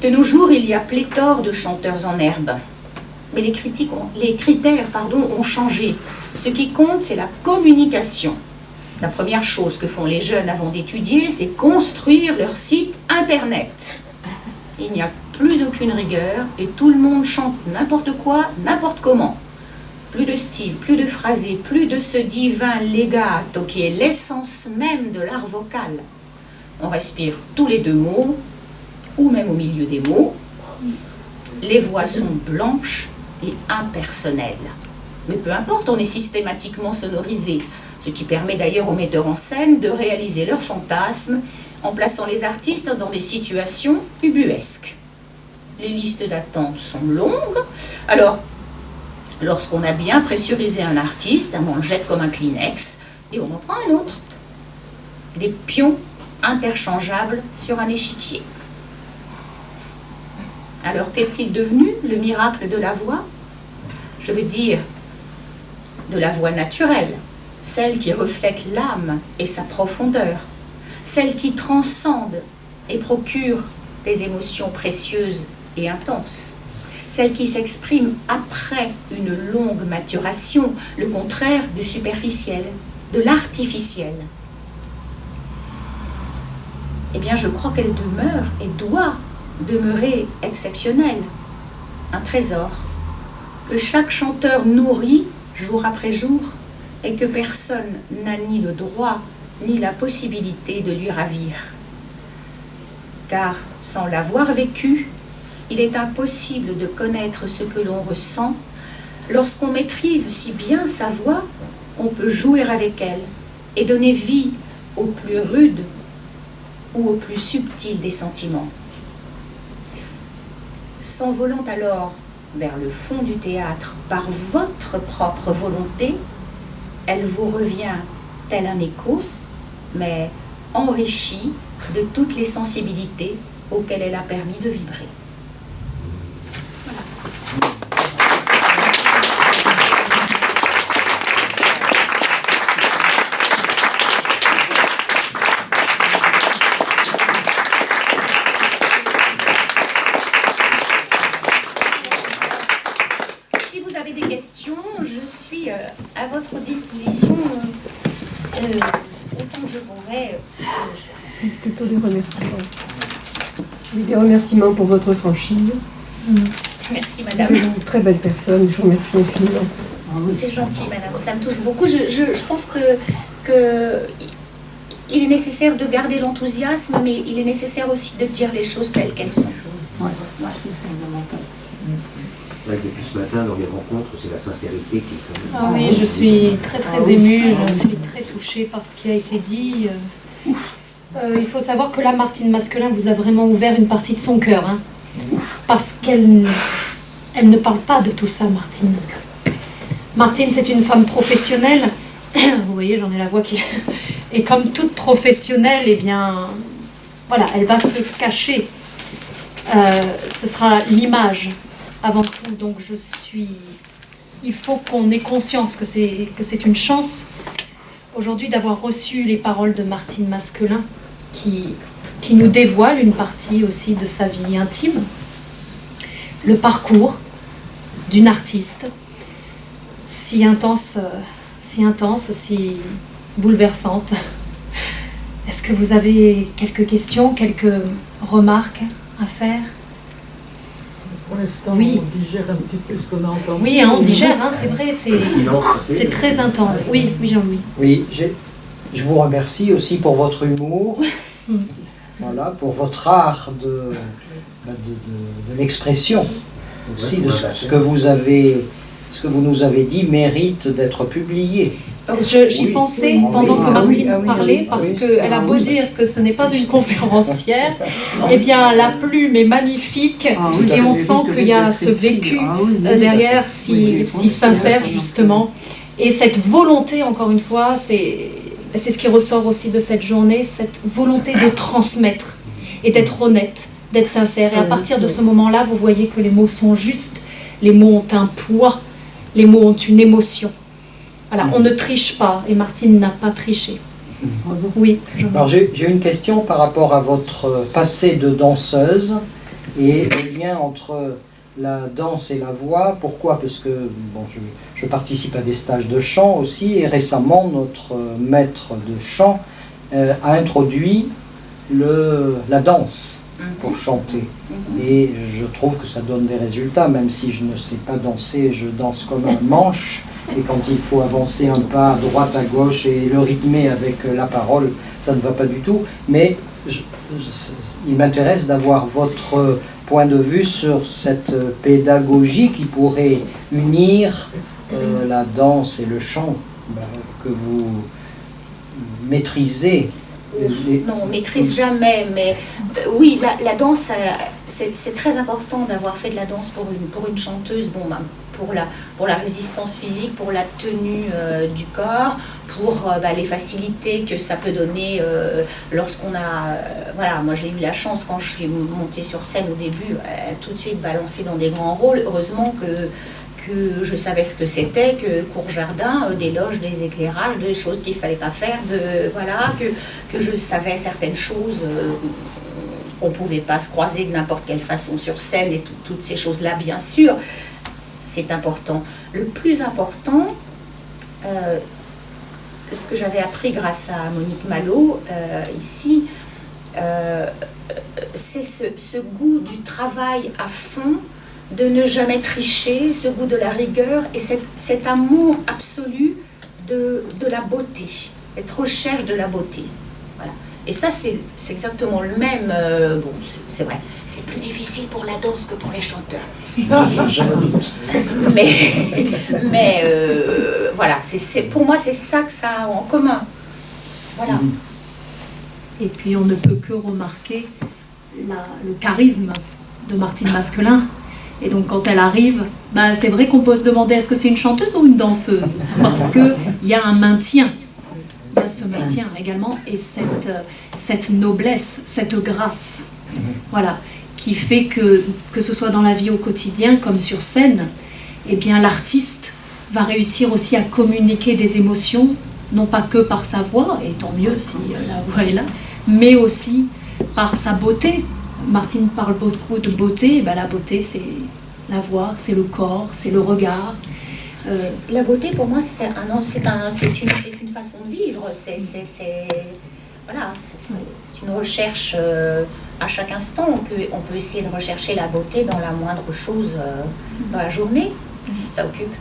De nos jours, il y a pléthore de chanteurs en herbe. Mais les critères ont changé. Ce qui compte, c'est la communication. La première chose que font les jeunes avant d'étudier, c'est construire leur site internet. Il n'y a plus aucune rigueur et tout le monde chante n'importe quoi, n'importe comment. Plus de style, plus de phrasé, plus de ce divin legato qui est l'essence même de l'art vocal. On respire tous les deux mots, ou même au milieu des mots. Les voix sont blanches et impersonnelles. Mais peu importe, on est systématiquement sonorisé, ce qui permet d'ailleurs aux metteurs en scène de réaliser leurs fantasmes en plaçant les artistes dans des situations ubuesques. Les listes d'attente sont longues, alors lorsqu'on a bien pressurisé un artiste, on le jette comme un Kleenex et on en prend un autre. Des pions interchangeables sur un échiquier. Alors qu'est-il devenu, le miracle de la voix? Je veux dire, de la voix naturelle, celle qui reflète l'âme et sa profondeur, celle qui transcende et procure des émotions précieuses et intenses, celle qui s'exprime après une longue maturation, le contraire du superficiel, de l'artificiel, eh bien je crois qu'elle demeure et doit demeurer exceptionnelle, un trésor que chaque chanteur nourrit jour après jour et que personne n'a ni le droit ni la possibilité de lui ravir. Car sans l'avoir vécu, il est impossible de connaître ce que l'on ressent lorsqu'on maîtrise si bien sa voix qu'on peut jouer avec elle et donner vie au plus rude ou au plus subtil des sentiments. S'envolant alors vers le fond du théâtre par votre propre volonté, elle vous revient tel un écho, mais enrichie de toutes les sensibilités auxquelles elle a permis de vibrer. Je suis à votre disposition autant que je pourrai. Plutôt des remerciements. Des remerciements pour votre franchise. Merci Vous madame. êtes une très belle personne, je vous remercie infiniment. C'est gentil madame, ça me touche beaucoup. Je pense que il est nécessaire de garder l'enthousiasme, mais il est nécessaire aussi de dire les choses telles qu'elles sont. Ouais. Voilà. Ouais, depuis ce matin, dans les rencontres, c'est la sincérité qui est quand même... Ah oui, je suis très émue, je suis très touchée par ce qui a été dit. Il faut savoir que là, Martine Masquelin vous a vraiment ouvert une partie de son cœur. Hein, parce qu'elle ne parle pas de tout ça, Martine. Martine, c'est une femme professionnelle. Vous voyez, j'en ai la voix qui... Et comme toute professionnelle, eh bien, voilà, elle va se cacher. Ce sera l'image avant tout. Donc il faut qu'on ait conscience que c'est une chance aujourd'hui d'avoir reçu les paroles de Martine Masquelin qui nous dévoile une partie aussi de sa vie intime, le parcours d'une artiste si intense, si bouleversante. Est-ce que vous avez quelques questions, quelques remarques à faire ? Pour l'instant, Oui. on digère un petit peu ce qu'on a entendu. Oui, hein, on digère, hein, c'est vrai, c'est très intense. Oui, Jean-Louis. Oui, je vous remercie aussi pour votre humour, voilà, pour votre art de l'expression aussi, de ce que vous nous avez dit mérite d'être publié. J'y Oui. pensais pendant que Martine parlait, parce qu'elle a beau dire que ce n'est pas une conférencière, eh bien la plume est magnifique et on sent qu'il y a ce vécu derrière si sincère justement. Et cette volonté, encore une fois, c'est ce qui ressort aussi de cette journée, cette volonté de transmettre et d'être honnête, d'être sincère. Et à partir de ce moment-là, vous voyez que les mots sont justes, les mots ont un poids, les mots ont une émotion. Voilà, on ne triche pas, et Martine n'a pas triché. Oui, Alors j'ai une question par rapport à votre passé de danseuse et le lien entre la danse et la voix. Pourquoi ? Parce que bon, je participe à des stages de chant aussi, et récemment notre maître de chant a introduit la danse pour chanter. Et je trouve que ça donne des résultats, même si je ne sais pas danser, je danse comme un manche. Et quand il faut avancer un pas à droite, à gauche et le rythmer avec la parole, ça ne va pas du tout. Mais il m'intéresse d'avoir votre point de vue sur cette pédagogie qui pourrait unir la danse et le chant que vous maîtrisez. Non, on ne maîtrise jamais, mais oui, la danse, c'est très important d'avoir fait de la danse pour une chanteuse, pour la résistance physique, pour la tenue du corps, pour les facilités que ça peut donner lorsqu'on a... voilà, moi j'ai eu la chance quand je suis montée sur scène au début, tout de suite balancée dans des grands rôles. Heureusement que je savais ce que c'était, que court jardin, des loges, des éclairages, des choses qu'il ne fallait pas faire, que je savais certaines choses, on ne pouvait pas se croiser de n'importe quelle façon sur scène et toutes ces choses-là, bien sûr, c'est important. Le plus important, ce que j'avais appris grâce à Monique Malo ici, c'est ce goût du travail à fond, de ne jamais tricher, ce goût de la rigueur et cet amour absolu de la beauté, cette recherche de la beauté. Voilà. Et ça, c'est exactement le même. Bon, c'est vrai, c'est plus difficile pour la danse que pour les chanteurs. Mais voilà, pour moi, c'est ça que ça a en commun. Voilà. Et puis on ne peut que remarquer le charisme de Martine Masquelin. Et donc quand elle arrive, bah, c'est vrai qu'on peut se demander est-ce que c'est une chanteuse ou une danseuse, parce qu'il y a un maintien, il y a ce maintien également, et cette noblesse, cette grâce, voilà, qui fait que ce soit dans la vie au quotidien comme sur scène, eh bien l'artiste va réussir aussi à communiquer des émotions, non pas que par sa voix, et tant mieux si la voix est là, mais aussi par sa beauté. Martine parle beaucoup de beauté, et ben la beauté c'est la voix, c'est le corps, c'est le regard. La beauté pour moi c'est une façon de vivre, c'est une recherche à chaque instant. On peut essayer de rechercher la beauté dans la moindre chose dans la journée, ça occupe.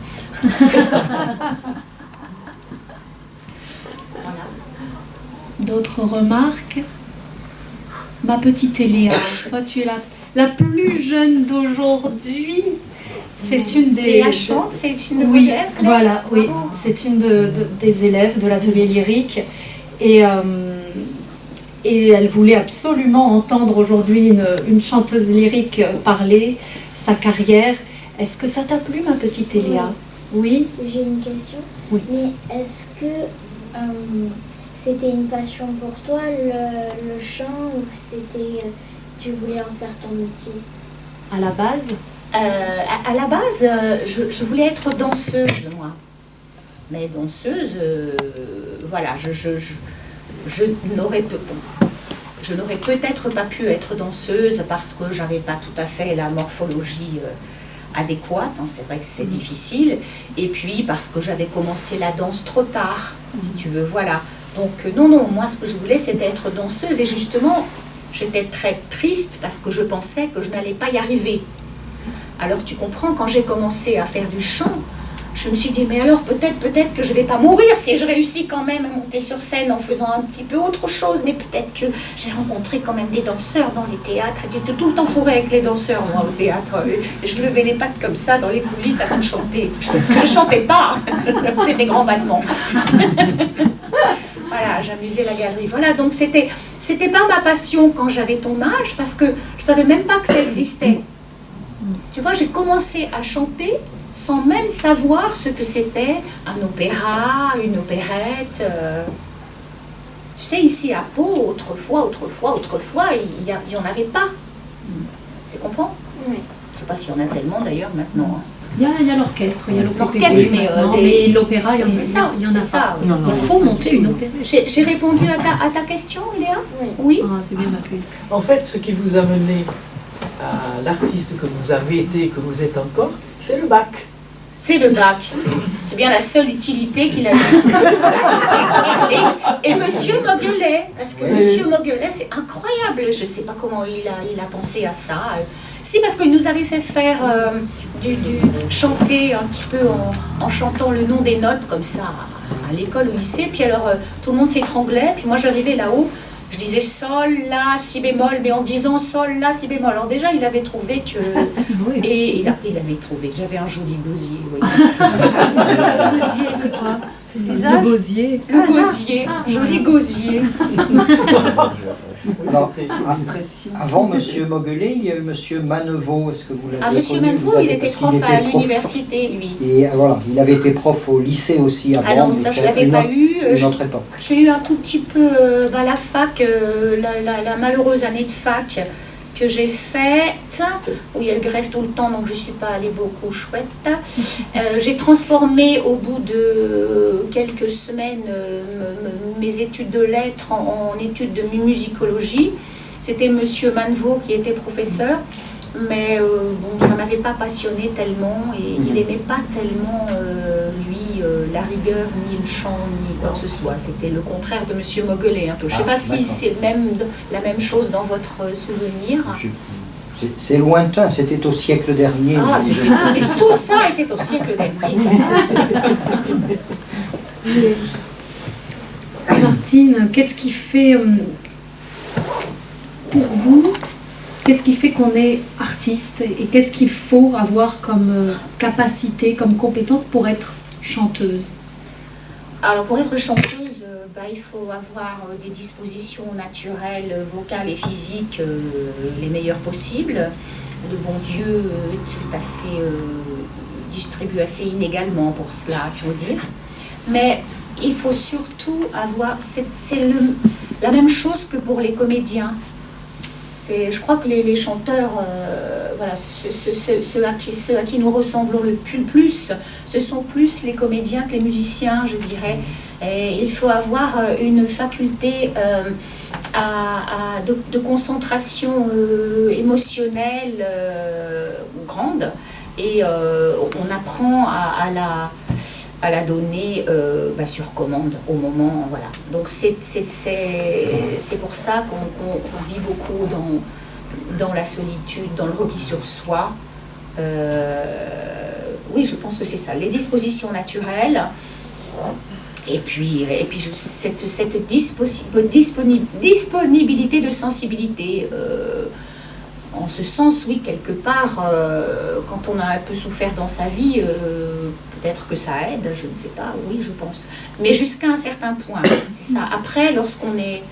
Voilà. D'autres remarques? Ma petite Eléa, toi tu es la plus jeune d'aujourd'hui. C'est une des... Léa chante, c'est une de vos élèves, Claire? Voilà, oui, c'est une des élèves de l'atelier lyrique. Et elle voulait absolument entendre aujourd'hui une chanteuse lyrique parler, sa carrière. Est-ce que ça t'a plu, ma petite Eléa? Oui. J'ai une question. Oui. Mais est-ce que c'était une passion pour toi, le chant, ou tu voulais en faire ton métier? À la base? À la base, je voulais être danseuse, moi. Mais danseuse, voilà, je n'aurais peut-être pas pu être danseuse parce que j'avais pas tout à fait la morphologie adéquate, hein, c'est vrai que c'est difficile, et puis parce que j'avais commencé la danse trop tard, si tu veux, voilà. Donc non, moi ce que je voulais c'était être danseuse, et justement j'étais très triste parce que je pensais que je n'allais pas y arriver. Alors tu comprends, quand j'ai commencé à faire du chant, je me suis dit, mais alors peut-être que je ne vais pas mourir si je réussis quand même à monter sur scène en faisant un petit peu autre chose, mais peut-être que j'ai rencontré quand même des danseurs dans les théâtres, et j'étais tout le temps fourrée avec les danseurs, moi, au théâtre. Je levais les pattes comme ça dans les coulisses avant de chanter. Je ne chantais pas, c'était grand battement. Voilà, j'amusais la galerie. Voilà, donc c'était pas ma passion quand j'avais ton âge, parce que je ne savais même pas que ça existait. Tu vois, j'ai commencé à chanter sans même savoir ce que c'était un opéra, une opérette. Tu sais, ici à Pau, autrefois, il n'y en avait pas. Tu comprends? Oui. Je ne sais pas s'il y en a tellement d'ailleurs maintenant. Hein. Il y a l'orchestre, il y a l'opéra. L'orchestre, mais l'opéra, il y en a, c'est ça, il y en a c'est pas. ça. Il faut monter une opéra. J'ai répondu à ta question, Léa? Oui. Ah, c'est bien ma puce. En fait, ce qui vous a mené à l'artiste que vous avez été et que vous êtes encore, c'est le bac. C'est le bac. C'est bien la seule utilité qu'il a eue. Et Monsieur Moguelet, parce que Monsieur Moguelet, c'est incroyable. Je ne sais pas comment il a pensé à ça. Si, parce qu'il nous avait fait faire du chanter un petit peu en chantant le nom des notes comme ça à l'école, au lycée. Puis alors, tout le monde s'étranglait. Puis moi, j'arrivais là-haut. Je disais sol, la, si bémol, mais en disant sol, la, si bémol. Alors déjà, il avait trouvé que... Oui. Et il avait trouvé que j'avais un joli gosier. Oui. Le gosier, c'est quoi? Le gosier. Le gosier, joli gosier. Alors, avant Monsieur Moguelet, il y a eu Monsieur Manevaux. Est-ce que vous l'avez connu? Monsieur Manevaux, il était prof à l'université, lui. Et voilà, il avait été prof au lycée aussi avant. Ah non, ça je ne l'avais pas eu. Une autre époque. J'ai eu un tout petit peu la fac, la malheureuse année de fac que j'ai faite, où il y a eu grève tout le temps, donc je ne suis pas allée beaucoup, chouette. J'ai transformé au bout de quelques semaines mes études de lettres en études de musicologie. C'était Monsieur Manevaux qui était professeur, mais bon, ça ne m'avait pas passionné tellement, et il n'aimait pas tellement, lui, la rigueur, ni le chant, ni quoi que ce soit. C'était le contraire de Monsieur Moguelet un peu. Je ne sais pas si d'accord. c'est la même chose dans votre souvenir. C'est lointain, c'était au siècle dernier. Mais tout ça était au siècle dernier. Martine, qu'est-ce qui fait, pour vous, qu'est-ce qui fait qu'on est artiste et qu'est-ce qu'il faut avoir comme capacité, comme compétence pour être chanteuse? Alors pour être chanteuse, il faut avoir des dispositions naturelles, vocales et physiques les meilleures possibles. Le bon Dieu distribue assez inégalement pour cela, il faut dire. Mais il faut surtout avoir, la même chose que pour les comédiens. Je crois que les chanteurs, voilà, ceux à qui nous ressemblons le plus, ce sont plus les comédiens que les musiciens, je dirais. Et il faut avoir une faculté de concentration émotionnelle grande, et on apprend à la donner sur commande au moment, voilà. Donc c'est pour ça qu'on vit beaucoup dans la solitude, dans le repli sur soi. Oui, je pense que c'est ça, les dispositions naturelles, et puis cette disponibilité de sensibilité. En ce sens, oui, quelque part, quand on a un peu souffert dans sa vie, peut-être que ça aide, je ne sais pas, oui, je pense. Mais jusqu'à un certain point, c'est ça. Après, lorsqu'on est,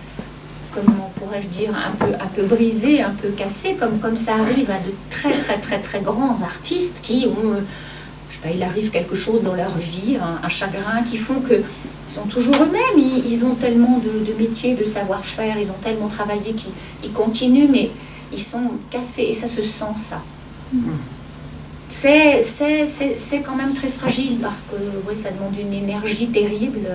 comment pourrais-je dire, un peu brisé, un peu cassé, comme ça arrive à de très grands artistes qui ont, je sais pas, il arrive quelque chose dans leur vie, un chagrin, qui font que ils sont toujours eux-mêmes, ils ont tellement de métiers, de savoir-faire, ils ont tellement travaillé qu'ils continuent, mais ils sont cassés, et ça se sent, ça. C'est quand même très fragile, parce que oui, ça demande une énergie terrible.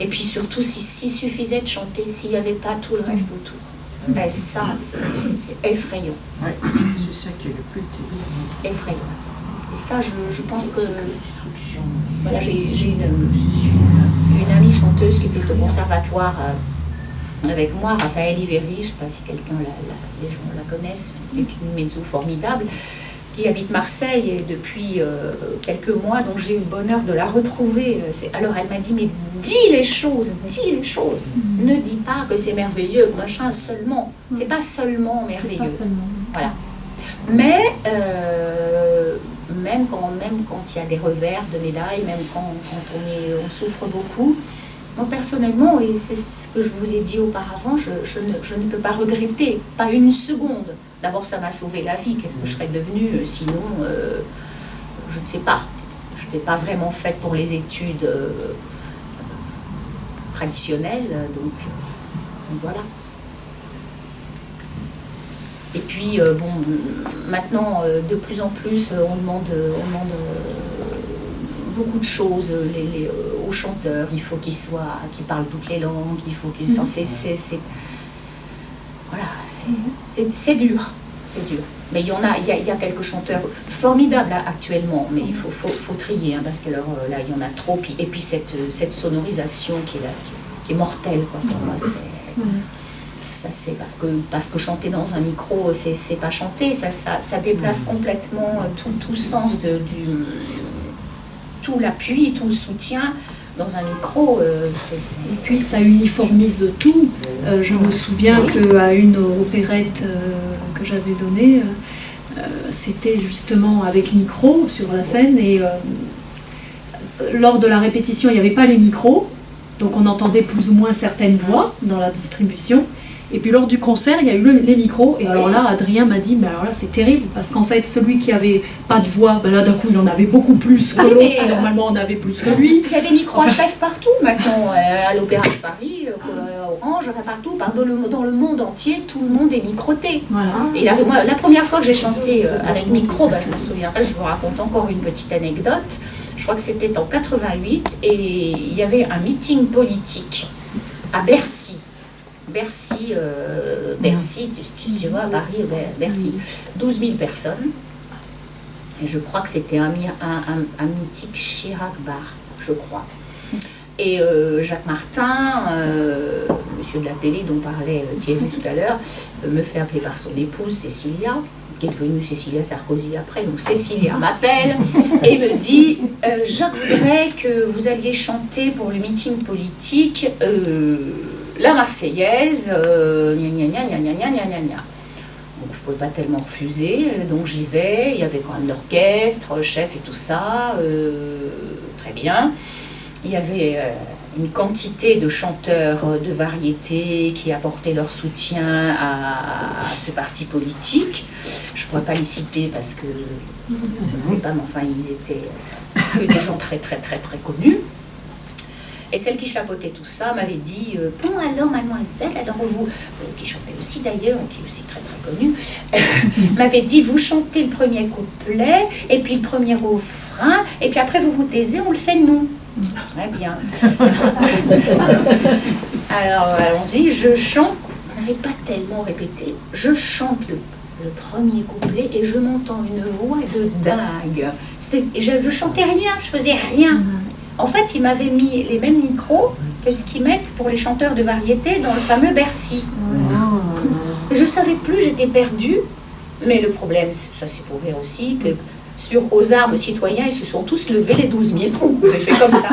Et puis surtout, s'il suffisait de chanter, s'il n'y avait pas tout le reste autour. Ben ça, c'est effrayant. Ouais, c'est ça qui est le plus terrible. Effrayant. Et ça, je pense que... Voilà, j'ai une amie chanteuse qui était au conservatoire avec moi, Raphaël Iveri, je ne sais pas si les gens la connaissent, est une mezzo formidable, qui habite Marseille et depuis quelques mois, donc j'ai eu le bonheur de la retrouver. Alors elle m'a dit, mais dis les choses, ne dis pas que c'est merveilleux, machin, seulement, c'est pas seulement merveilleux. Pas seulement. Voilà. Mais même quand il y a des revers de médailles, même quand on souffre beaucoup, moi personnellement, et c'est ce que je vous ai dit auparavant, je ne peux pas regretter, pas une seconde. D'abord, ça m'a sauvé la vie. Qu'est-ce que je serais devenue sinon je ne sais pas. Je n'étais pas vraiment faite pour les études traditionnelles, donc voilà. Et puis, maintenant, de plus en plus, on demande beaucoup de choses aux chanteurs. Il faut qu'ils parlent toutes les langues, il faut qu'ils... Enfin, c'est dur, c'est dur. Mais il y a quelques chanteurs formidables là, actuellement, mais il faut trier, hein, parce que là, il y en a trop. Et puis cette sonorisation qui est mortelle, quoi, pour moi, ça c'est parce que chanter dans un micro, c'est pas chanter, ça déplace complètement tout le sens tout l'appui, tout le soutien. Dans un micro, et puis ça uniformise tout. Je me souviens qu'à une opérette que j'avais donnée, c'était justement avec micro sur la scène, et lors de la répétition, il n'y avait pas les micros, donc on entendait plus ou moins certaines voix dans la distribution. Et puis lors du concert, il y a eu les micros, et alors là, Adrien m'a dit, mais alors là, c'est terrible, parce qu'en fait, celui qui avait pas de voix, ben là, d'un coup, il en avait beaucoup plus que l'autre, qui normalement en avait plus que lui. Il y a des micros à chef partout, maintenant, à l'Opéra de Paris, à Orange, partout, dans le monde entier, tout le monde est microté. Voilà. Et là, moi, la première fois que j'ai chanté avec micro, je me souviendrai, je vous raconte encore une petite anecdote, je crois que c'était en 88, et il y avait un meeting politique à Bercy. Bercy, tu vois, à Paris, Bercy, 12 000 personnes. Et je crois que c'était un mythique Chirac Bar. Je je crois. Et Jacques Martin, monsieur de la télé dont parlait Thierry tout à l'heure, me fait appeler par son épouse Cécilia, qui est devenue Cécilia Sarkozy après. Donc Cécilia m'appelle et me dit Jacques voudrait que vous alliez chanter pour le meeting politique la Marseillaise, gna gna gna gna gna gna gna gna. Donc je ne pouvais pas tellement refuser, donc j'y vais. Il y avait quand même l'orchestre, chef et tout ça, très bien. Il y avait une quantité de chanteurs de variété qui apportaient leur soutien à ce parti politique. Je ne pourrais pas les citer parce que je ne sais pas, mais enfin ils étaient que des gens très très très très connus. Et celle qui chapeautait tout ça m'avait dit bon alors mademoiselle, alors vous, qui chantait aussi d'ailleurs, qui est aussi très très connue, m'avait dit vous chantez le premier couplet, et puis le premier refrain, et puis après vous vous taisez, on le fait nous. Très bien. Alors allons-y, je chante, je n'avais pas tellement répété, je chante le premier couplet et je m'entends une voix de dingue. Et je chantais rien, je faisais rien. En fait, ils m'avaient mis les mêmes micros que ce qu'ils mettent pour les chanteurs de variété dans le fameux Bercy. Je ne savais plus, j'étais perdue. Mais le problème, ça c'est pour rire aussi, que sur Aux Armes Citoyens, ils se sont tous levés, les 12 000. J'ai fait comme ça.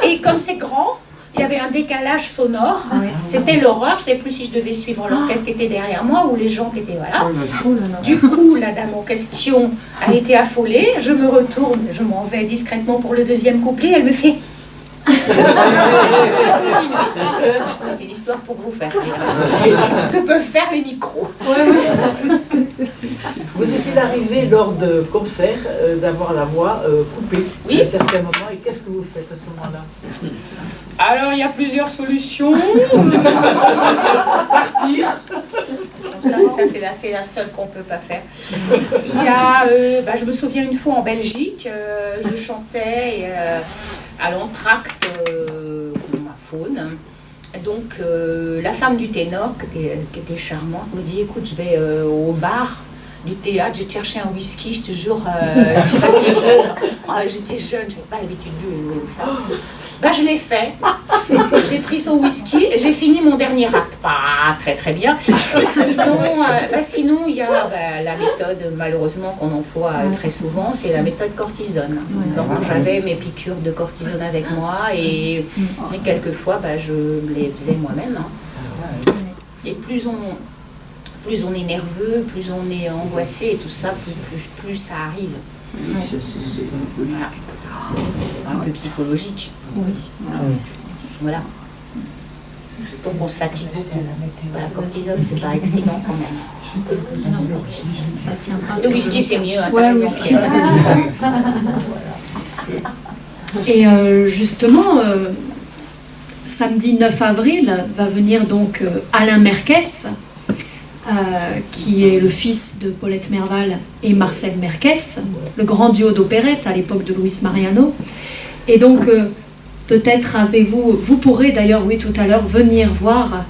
Et comme c'est grand, il y avait un décalage sonore. C'était l'horreur. Je ne sais plus si je devais suivre l'orchestre qui était derrière moi ou les gens qui étaient... Voilà. Du coup, la dame en question a été affolée. Je me retourne, je m'en vais discrètement pour le deuxième couplet. Elle me fait... C'était l'histoire pour vous faire rire. Ce que peuvent faire les micros. Vous est-il arrivé lors de concerts d'avoir la voix coupée à un certain moment, et qu'est-ce que vous faites à ce moment-là? Alors, il y a plusieurs solutions. Partir. Ça c'est la seule qu'on ne peut pas faire. Il y a, je me souviens une fois en Belgique, je chantais à l'entracte ma faune. Donc la femme du ténor, qui était charmante, me dit écoute, je vais au bar du théâtre, j'ai cherché un whisky, je te jure, j'étais jeune, je n'avais pas l'habitude de ça. Je l'ai fait, j'ai pris son whisky et j'ai fini mon dernier acte, pas très très bien. Sinon il y a la méthode malheureusement qu'on emploie très souvent, c'est la méthode cortisone. Donc j'avais mes piqûres de cortisone avec moi et quelquefois je les faisais moi-même. Et plus on est nerveux, plus on est angoissé et tout ça, plus ça arrive. Voilà. C'est un peu psychologique. Voilà. Donc on se fatigue beaucoup. La cortisone, c'est pas excellent quand même. Le whisky, c'est mieux. Et justement, samedi 9 avril va venir donc Alain Merkès, qui est le fils de Paulette Merval et Marcel Merkès, le grand duo d'opérette à l'époque de Luis Mariano. Et donc, peut-être vous pourrez d'ailleurs, oui, tout à l'heure, venir voir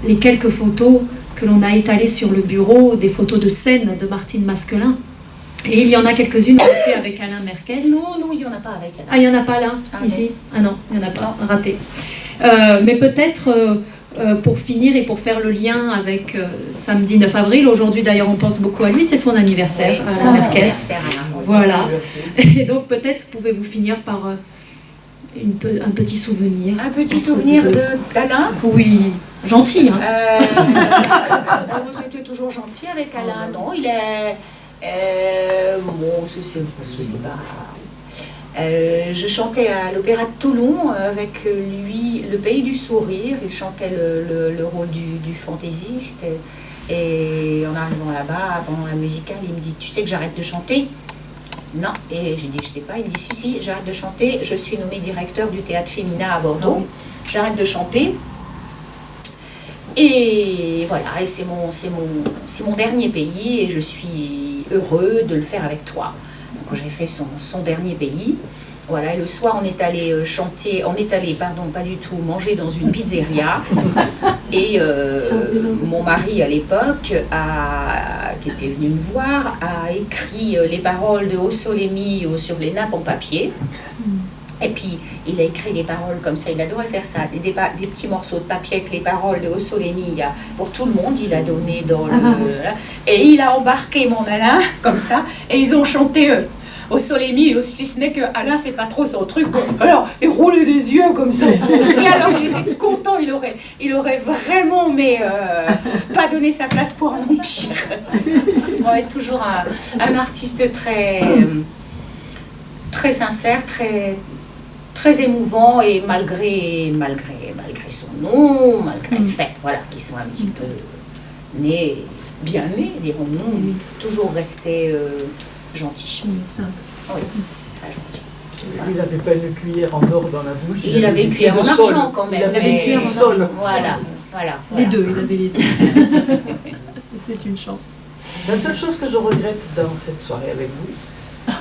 les quelques photos que l'on a étalées sur le bureau, des photos de scène de Martine Masquelin. Et il y en a quelques-unes avec Alain Merkès. Non, il n'y en a pas avec Alain. Ah, il n'y en a pas là, ici? Ah non, il n'y en a pas, raté. Mais peut-être... pour finir et pour faire le lien avec samedi 9 avril, aujourd'hui d'ailleurs on pense beaucoup à lui, c'est son anniversaire, Alain Merkès. Voilà. Et donc peut-être pouvez-vous finir par un petit souvenir. Un petit souvenir d'Alain? Oui, gentil. C'était toujours gentil avec Alain. Non, il est... bon, je sais pas... je chantais à l'Opéra de Toulon avec lui, Le Pays du Sourire. Il chantait le rôle du fantaisiste. Et en arrivant là-bas, pendant la musicale, il me dit « Tu sais que j'arrête de chanter ?» Non. Et j'ai dit « Je sais pas ». Il me dit « Si, j'arrête de chanter. Je suis nommé directeur du théâtre féminin à Bordeaux. J'arrête de chanter. » Et voilà, et c'est mon dernier pays et je suis heureux de le faire avec toi. Donc j'ai fait son dernier pays. Voilà, et le soir on est allé manger dans une pizzeria. Et mon mari à l'époque, qui était venu me voir, a écrit les paroles de O Sole Mio sur les nappes en papier. Et puis il a écrit des paroles comme ça, il adorait faire ça, des petits morceaux de papier avec les paroles de O Sole Mio pour tout le monde, il a donné dans le... Et il a embarqué mon Alain comme ça, et ils ont chanté Au Sole Mio, si ce n'est que Alain, c'est pas trop son truc. Alors, il roulait des yeux comme ça. Et alors, il était content, il aurait vraiment, mais pas donné sa place pour un empire. On est toujours un artiste très sincère, très émouvant, et malgré son nom, malgré le fait, voilà, qu'ils sont un petit peu bien nés, dirons-nous, toujours resté gentil. Simple. Oui, très gentil. Il n'avait pas une cuillère en or dans la bouche. Il avait une cuillère en argent quand même. Il avait une cuillère en or. Voilà. Les deux, il avait les deux. C'est une chance. La seule chose que je regrette dans cette soirée avec vous,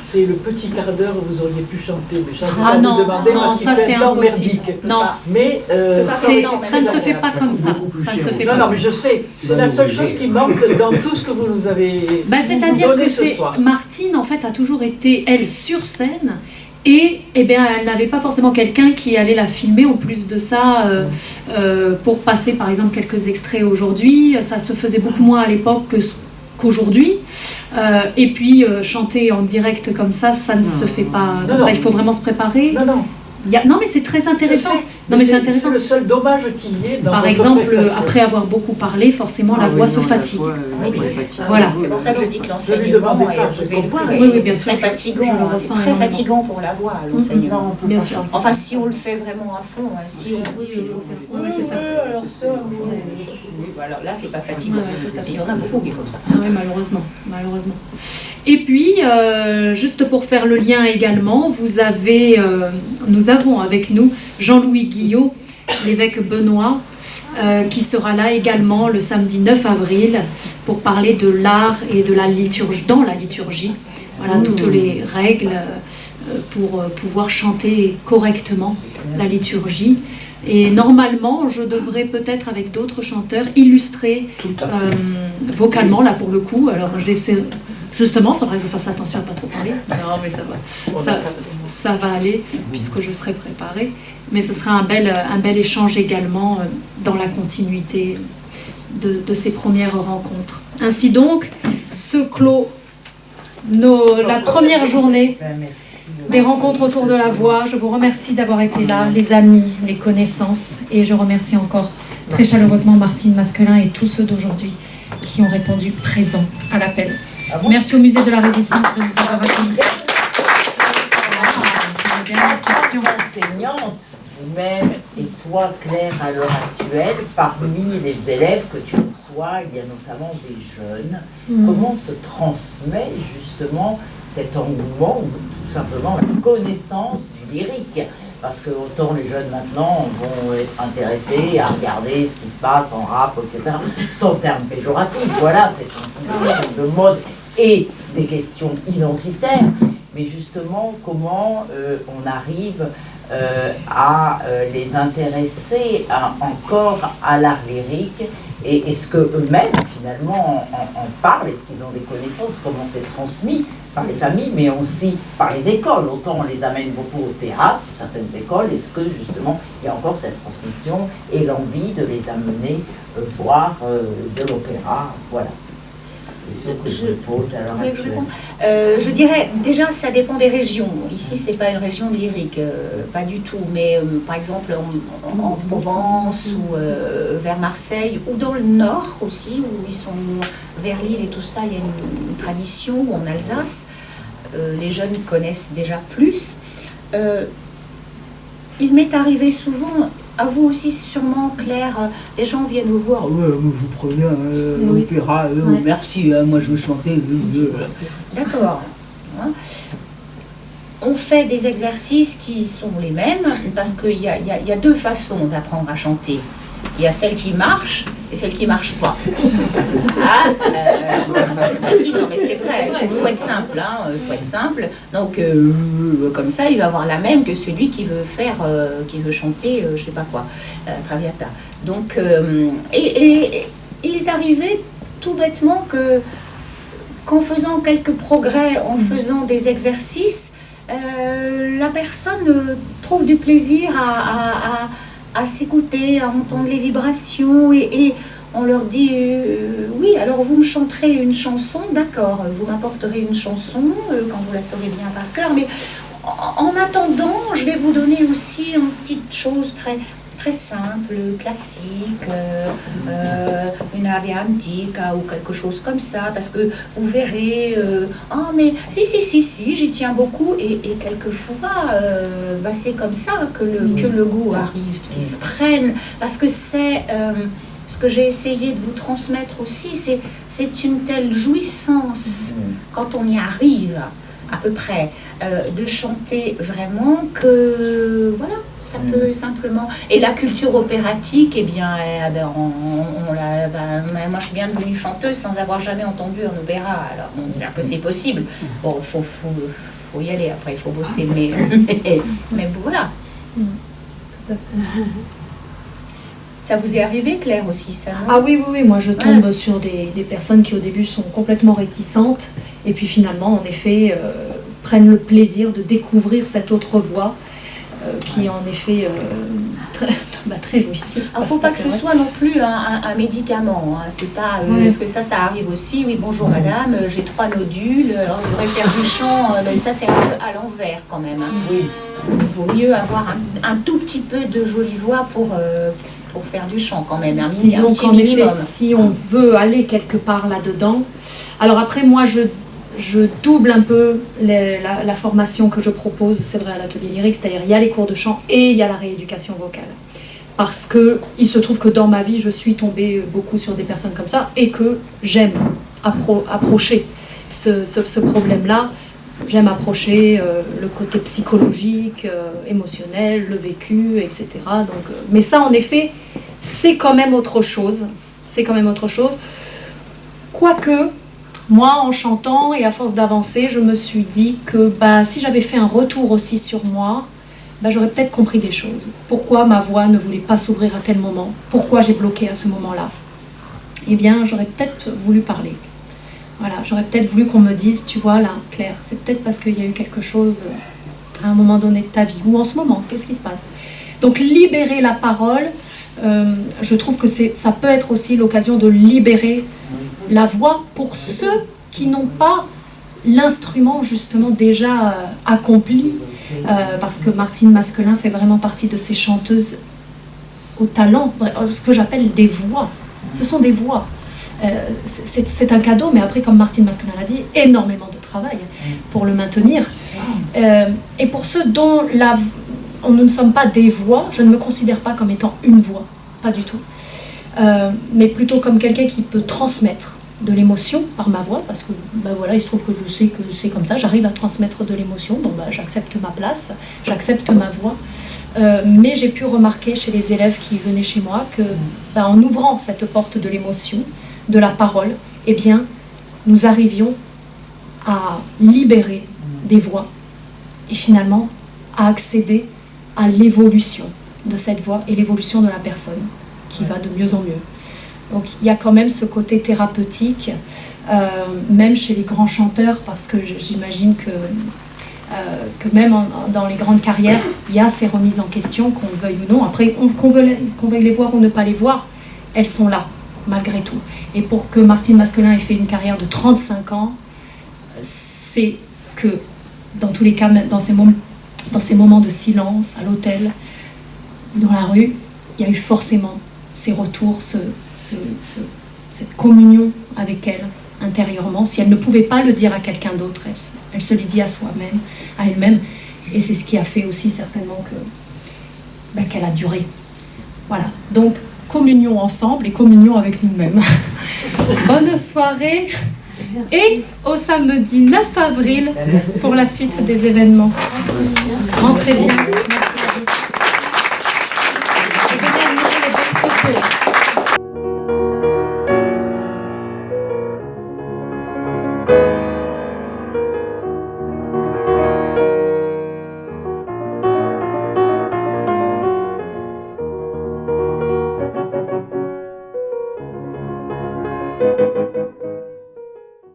c'est le petit quart d'heure où vous auriez pu chanter. Mais je n'ai pas non, demandé parce qu'il ça fait c'est un temps impossible. merdique. Non, Mais ça ne se fait pas comme ça. Ça ne se fait pas. Non, mais je sais, c'est la seule chose qui manque dans tout ce que vous nous avez C'est-à-dire donné que ce soir. Martine, en fait, a toujours été, elle, sur scène. Et elle n'avait pas forcément quelqu'un qui allait la filmer. En plus de ça, pour passer par exemple quelques extraits aujourd'hui, ça se faisait beaucoup moins à l'époque qu'aujourd'hui. Et puis chanter en direct comme ça ne se fait pas. Comme ça, il faut vraiment se préparer. Non, mais c'est très intéressant. C'est le seul dommage qu'il y ait dans Par votre exemple, prestation. après avoir beaucoup parlé, forcément, la voix se fatigue. Voilà. C'est pour ça que je dis que l'enseignement, je vais le voir, bien sûr, très fatigant. C'est très fatigant pour la voix, l'enseignement. Bien sûr. Enfin, si on le fait vraiment à fond, si on... Oui, c'est ça. Alors ça, voilà, là, c'est pas fatigant. Il y en a beaucoup qui font ça. Oui, malheureusement. Et puis, juste pour faire le lien également, nous avons avec nous Jean-Louis Guillot, l'évêque benoît, qui sera là également le samedi 9 avril pour parler de l'art et de la liturgie, dans la liturgie. Voilà, toutes les règles pour pouvoir chanter correctement la liturgie. Et normalement, je devrais peut-être avec d'autres chanteurs illustrer vocalement, là pour le coup. Alors j'essaie, justement, il faudrait que je fasse attention à ne pas trop parler. Non, mais ça va aller puisque je serai préparée. Mais ce sera un bel échange également dans la continuité de ces premières rencontres. Ainsi donc, se clôt la première journée des rencontres autour de la voix. Je vous remercie d'avoir été là, les amis, les connaissances, et je remercie encore très chaleureusement Martine Masquelin et tous ceux d'aujourd'hui qui ont répondu présents à l'appel. Merci au Musée de la Résistance de nous avoir accueillis. Enseignante, vous-même et toi, Claire, à l'heure actuelle, parmi les élèves que tu reçois, il y a notamment des jeunes. Comment se transmet justement cet engouement ou tout simplement la connaissance du lyrique? Parce que autant les jeunes maintenant vont être intéressés à regarder ce qui se passe en rap, etc., sans terme péjoratif. Voilà, c'est une question de mode et des questions identitaires. Mais justement, comment on arrive à les intéresser encore à l'art lyrique, et est-ce qu'eux-mêmes finalement en parlent, est-ce qu'ils ont des connaissances, comment c'est transmis par les familles, mais aussi par les écoles. Autant on les amène beaucoup au théâtre, certaines écoles, est-ce que justement il y a encore cette transmission et l'envie de les amener voir de l'opéra, voilà. Je dirais, déjà, ça dépend des régions. Ici, c'est pas une région lyrique, pas du tout. Mais par exemple, en Provence ou vers Marseille, ou dans le Nord aussi, où ils sont vers Lille et tout ça, il y a une tradition, ou en Alsace, les jeunes connaissent déjà plus. Il m'est arrivé souvent, à vous aussi sûrement, Claire, les gens viennent vous voir, vous prenez l'opéra, merci, moi je veux chanter. D'accord. On fait des exercices qui sont les mêmes, parce qu'il y a deux façons d'apprendre à chanter. Il y a celle qui marche et celle qui marche pas. Si, non, mais c'est vrai, il faut être simple, hein, faut être simple. Donc, comme ça, il va avoir la même que celui qui veut chanter, je sais pas quoi, Traviata. Donc, et il est arrivé tout bêtement qu'en faisant quelques progrès, en faisant des exercices, la personne trouve du plaisir à s'écouter, à entendre les vibrations, et on leur dit oui, alors vous me chanterez une chanson, d'accord, vous m'apporterez une chanson quand vous la saurez bien par cœur, mais en attendant, je vais vous donner aussi une petite chose très, très simple, classique, une aria antica ou quelque chose comme ça, parce que vous verrez, mais si, j'y tiens beaucoup, et quelquefois, c'est comme ça que le goût arrive, qu'ils se prennent, parce que c'est ce que j'ai essayé de vous transmettre aussi, c'est une telle jouissance quand on y arrive, à peu près, de chanter vraiment que voilà, ça peut simplement. Et la culture opératique, eh bien, moi je suis bien devenue chanteuse sans avoir jamais entendu un opéra. Alors, bon, c'est que c'est possible. Bon, faut y aller après, il faut bosser, mais voilà. Tout à fait. Ça vous est arrivé, Claire, aussi, ça? Ah oui, moi je tombe sur des personnes qui au début sont complètement réticentes et puis finalement, en effet, prennent le plaisir de découvrir cette autre voix qui est en effet très jouissif. Il ne faut pas que ce soit non plus un médicament, hein. C'est pas, parce que ça arrive aussi. Oui, bonjour madame, j'ai 3 nodules, alors je voudrais faire du chant, ça c'est un peu à l'envers quand même. Hein. Oui. Il vaut mieux avoir un tout petit peu de jolie voix pour faire du chant quand même, disons qu'en effet, si on veut aller quelque part là-dedans, alors après moi je double un peu la formation que je propose, c'est vrai, à l'atelier lyrique, c'est-à-dire il y a les cours de chant et il y a la rééducation vocale. Parce qu'il se trouve que dans ma vie, je suis tombée beaucoup sur des personnes comme ça et que j'aime approcher ce problème-là. J'aime approcher le côté psychologique, émotionnel, le vécu, etc. Donc, mais ça, en effet, c'est quand même autre chose. C'est quand même autre chose. Quoique, moi, en chantant et à force d'avancer, je me suis dit que si j'avais fait un retour aussi sur moi, j'aurais peut-être compris des choses. Pourquoi ma voix ne voulait pas s'ouvrir à tel moment? Pourquoi j'ai bloqué à ce moment-là? Eh bien, j'aurais peut-être voulu parler. Voilà, j'aurais peut-être voulu qu'on me dise, tu vois là, Claire, c'est peut-être parce qu'il y a eu quelque chose à un moment donné de ta vie, ou en ce moment, qu'est-ce qui se passe? Donc libérer la parole, je trouve que ça peut être aussi l'occasion de libérer la voix pour ceux qui n'ont pas l'instrument justement déjà accompli, parce que Martine Masquelin fait vraiment partie de ces chanteuses au talent, ce que j'appelle des voix. Ce sont des voix. C'est un cadeau, mais après, comme Martine Masquelin l'a dit, énormément de travail pour le maintenir. Et pour ceux dont nous ne sommes pas des voix, je ne me considère pas comme étant une voix, pas du tout. Mais plutôt comme quelqu'un qui peut transmettre de l'émotion par ma voix, parce que voilà, il se trouve que je sais que c'est comme ça, j'arrive à transmettre de l'émotion, j'accepte ma place, j'accepte ma voix. Mais j'ai pu remarquer chez les élèves qui venaient chez moi que en ouvrant cette porte de l'émotion, de la parole, eh bien, nous arrivions à libérer des voix et finalement à accéder à l'évolution de cette voix et l'évolution de la personne qui va de mieux en mieux. Donc il y a quand même ce côté thérapeutique, même chez les grands chanteurs, parce que j'imagine que même dans les grandes carrières, il y a ces remises en question, qu'on le veuille ou non. Après, qu'on veuille les voir ou ne pas les voir, elles sont là, malgré tout. Et pour que Martine Masquelin ait fait une carrière de 35 ans, c'est que, dans tous les cas, même dans ces moments de silence, à l'hôtel, ou dans la rue, il y a eu forcément ces retours, cette communion avec elle, intérieurement. Si elle ne pouvait pas le dire à quelqu'un d'autre, elle se le dit à soi-même, à elle-même. Et c'est ce qui a fait aussi certainement qu'elle a duré. Voilà. Donc, communion ensemble et communion avec nous-mêmes. Bonne soirée et au samedi 9 avril pour la suite des événements. Rentrez bien.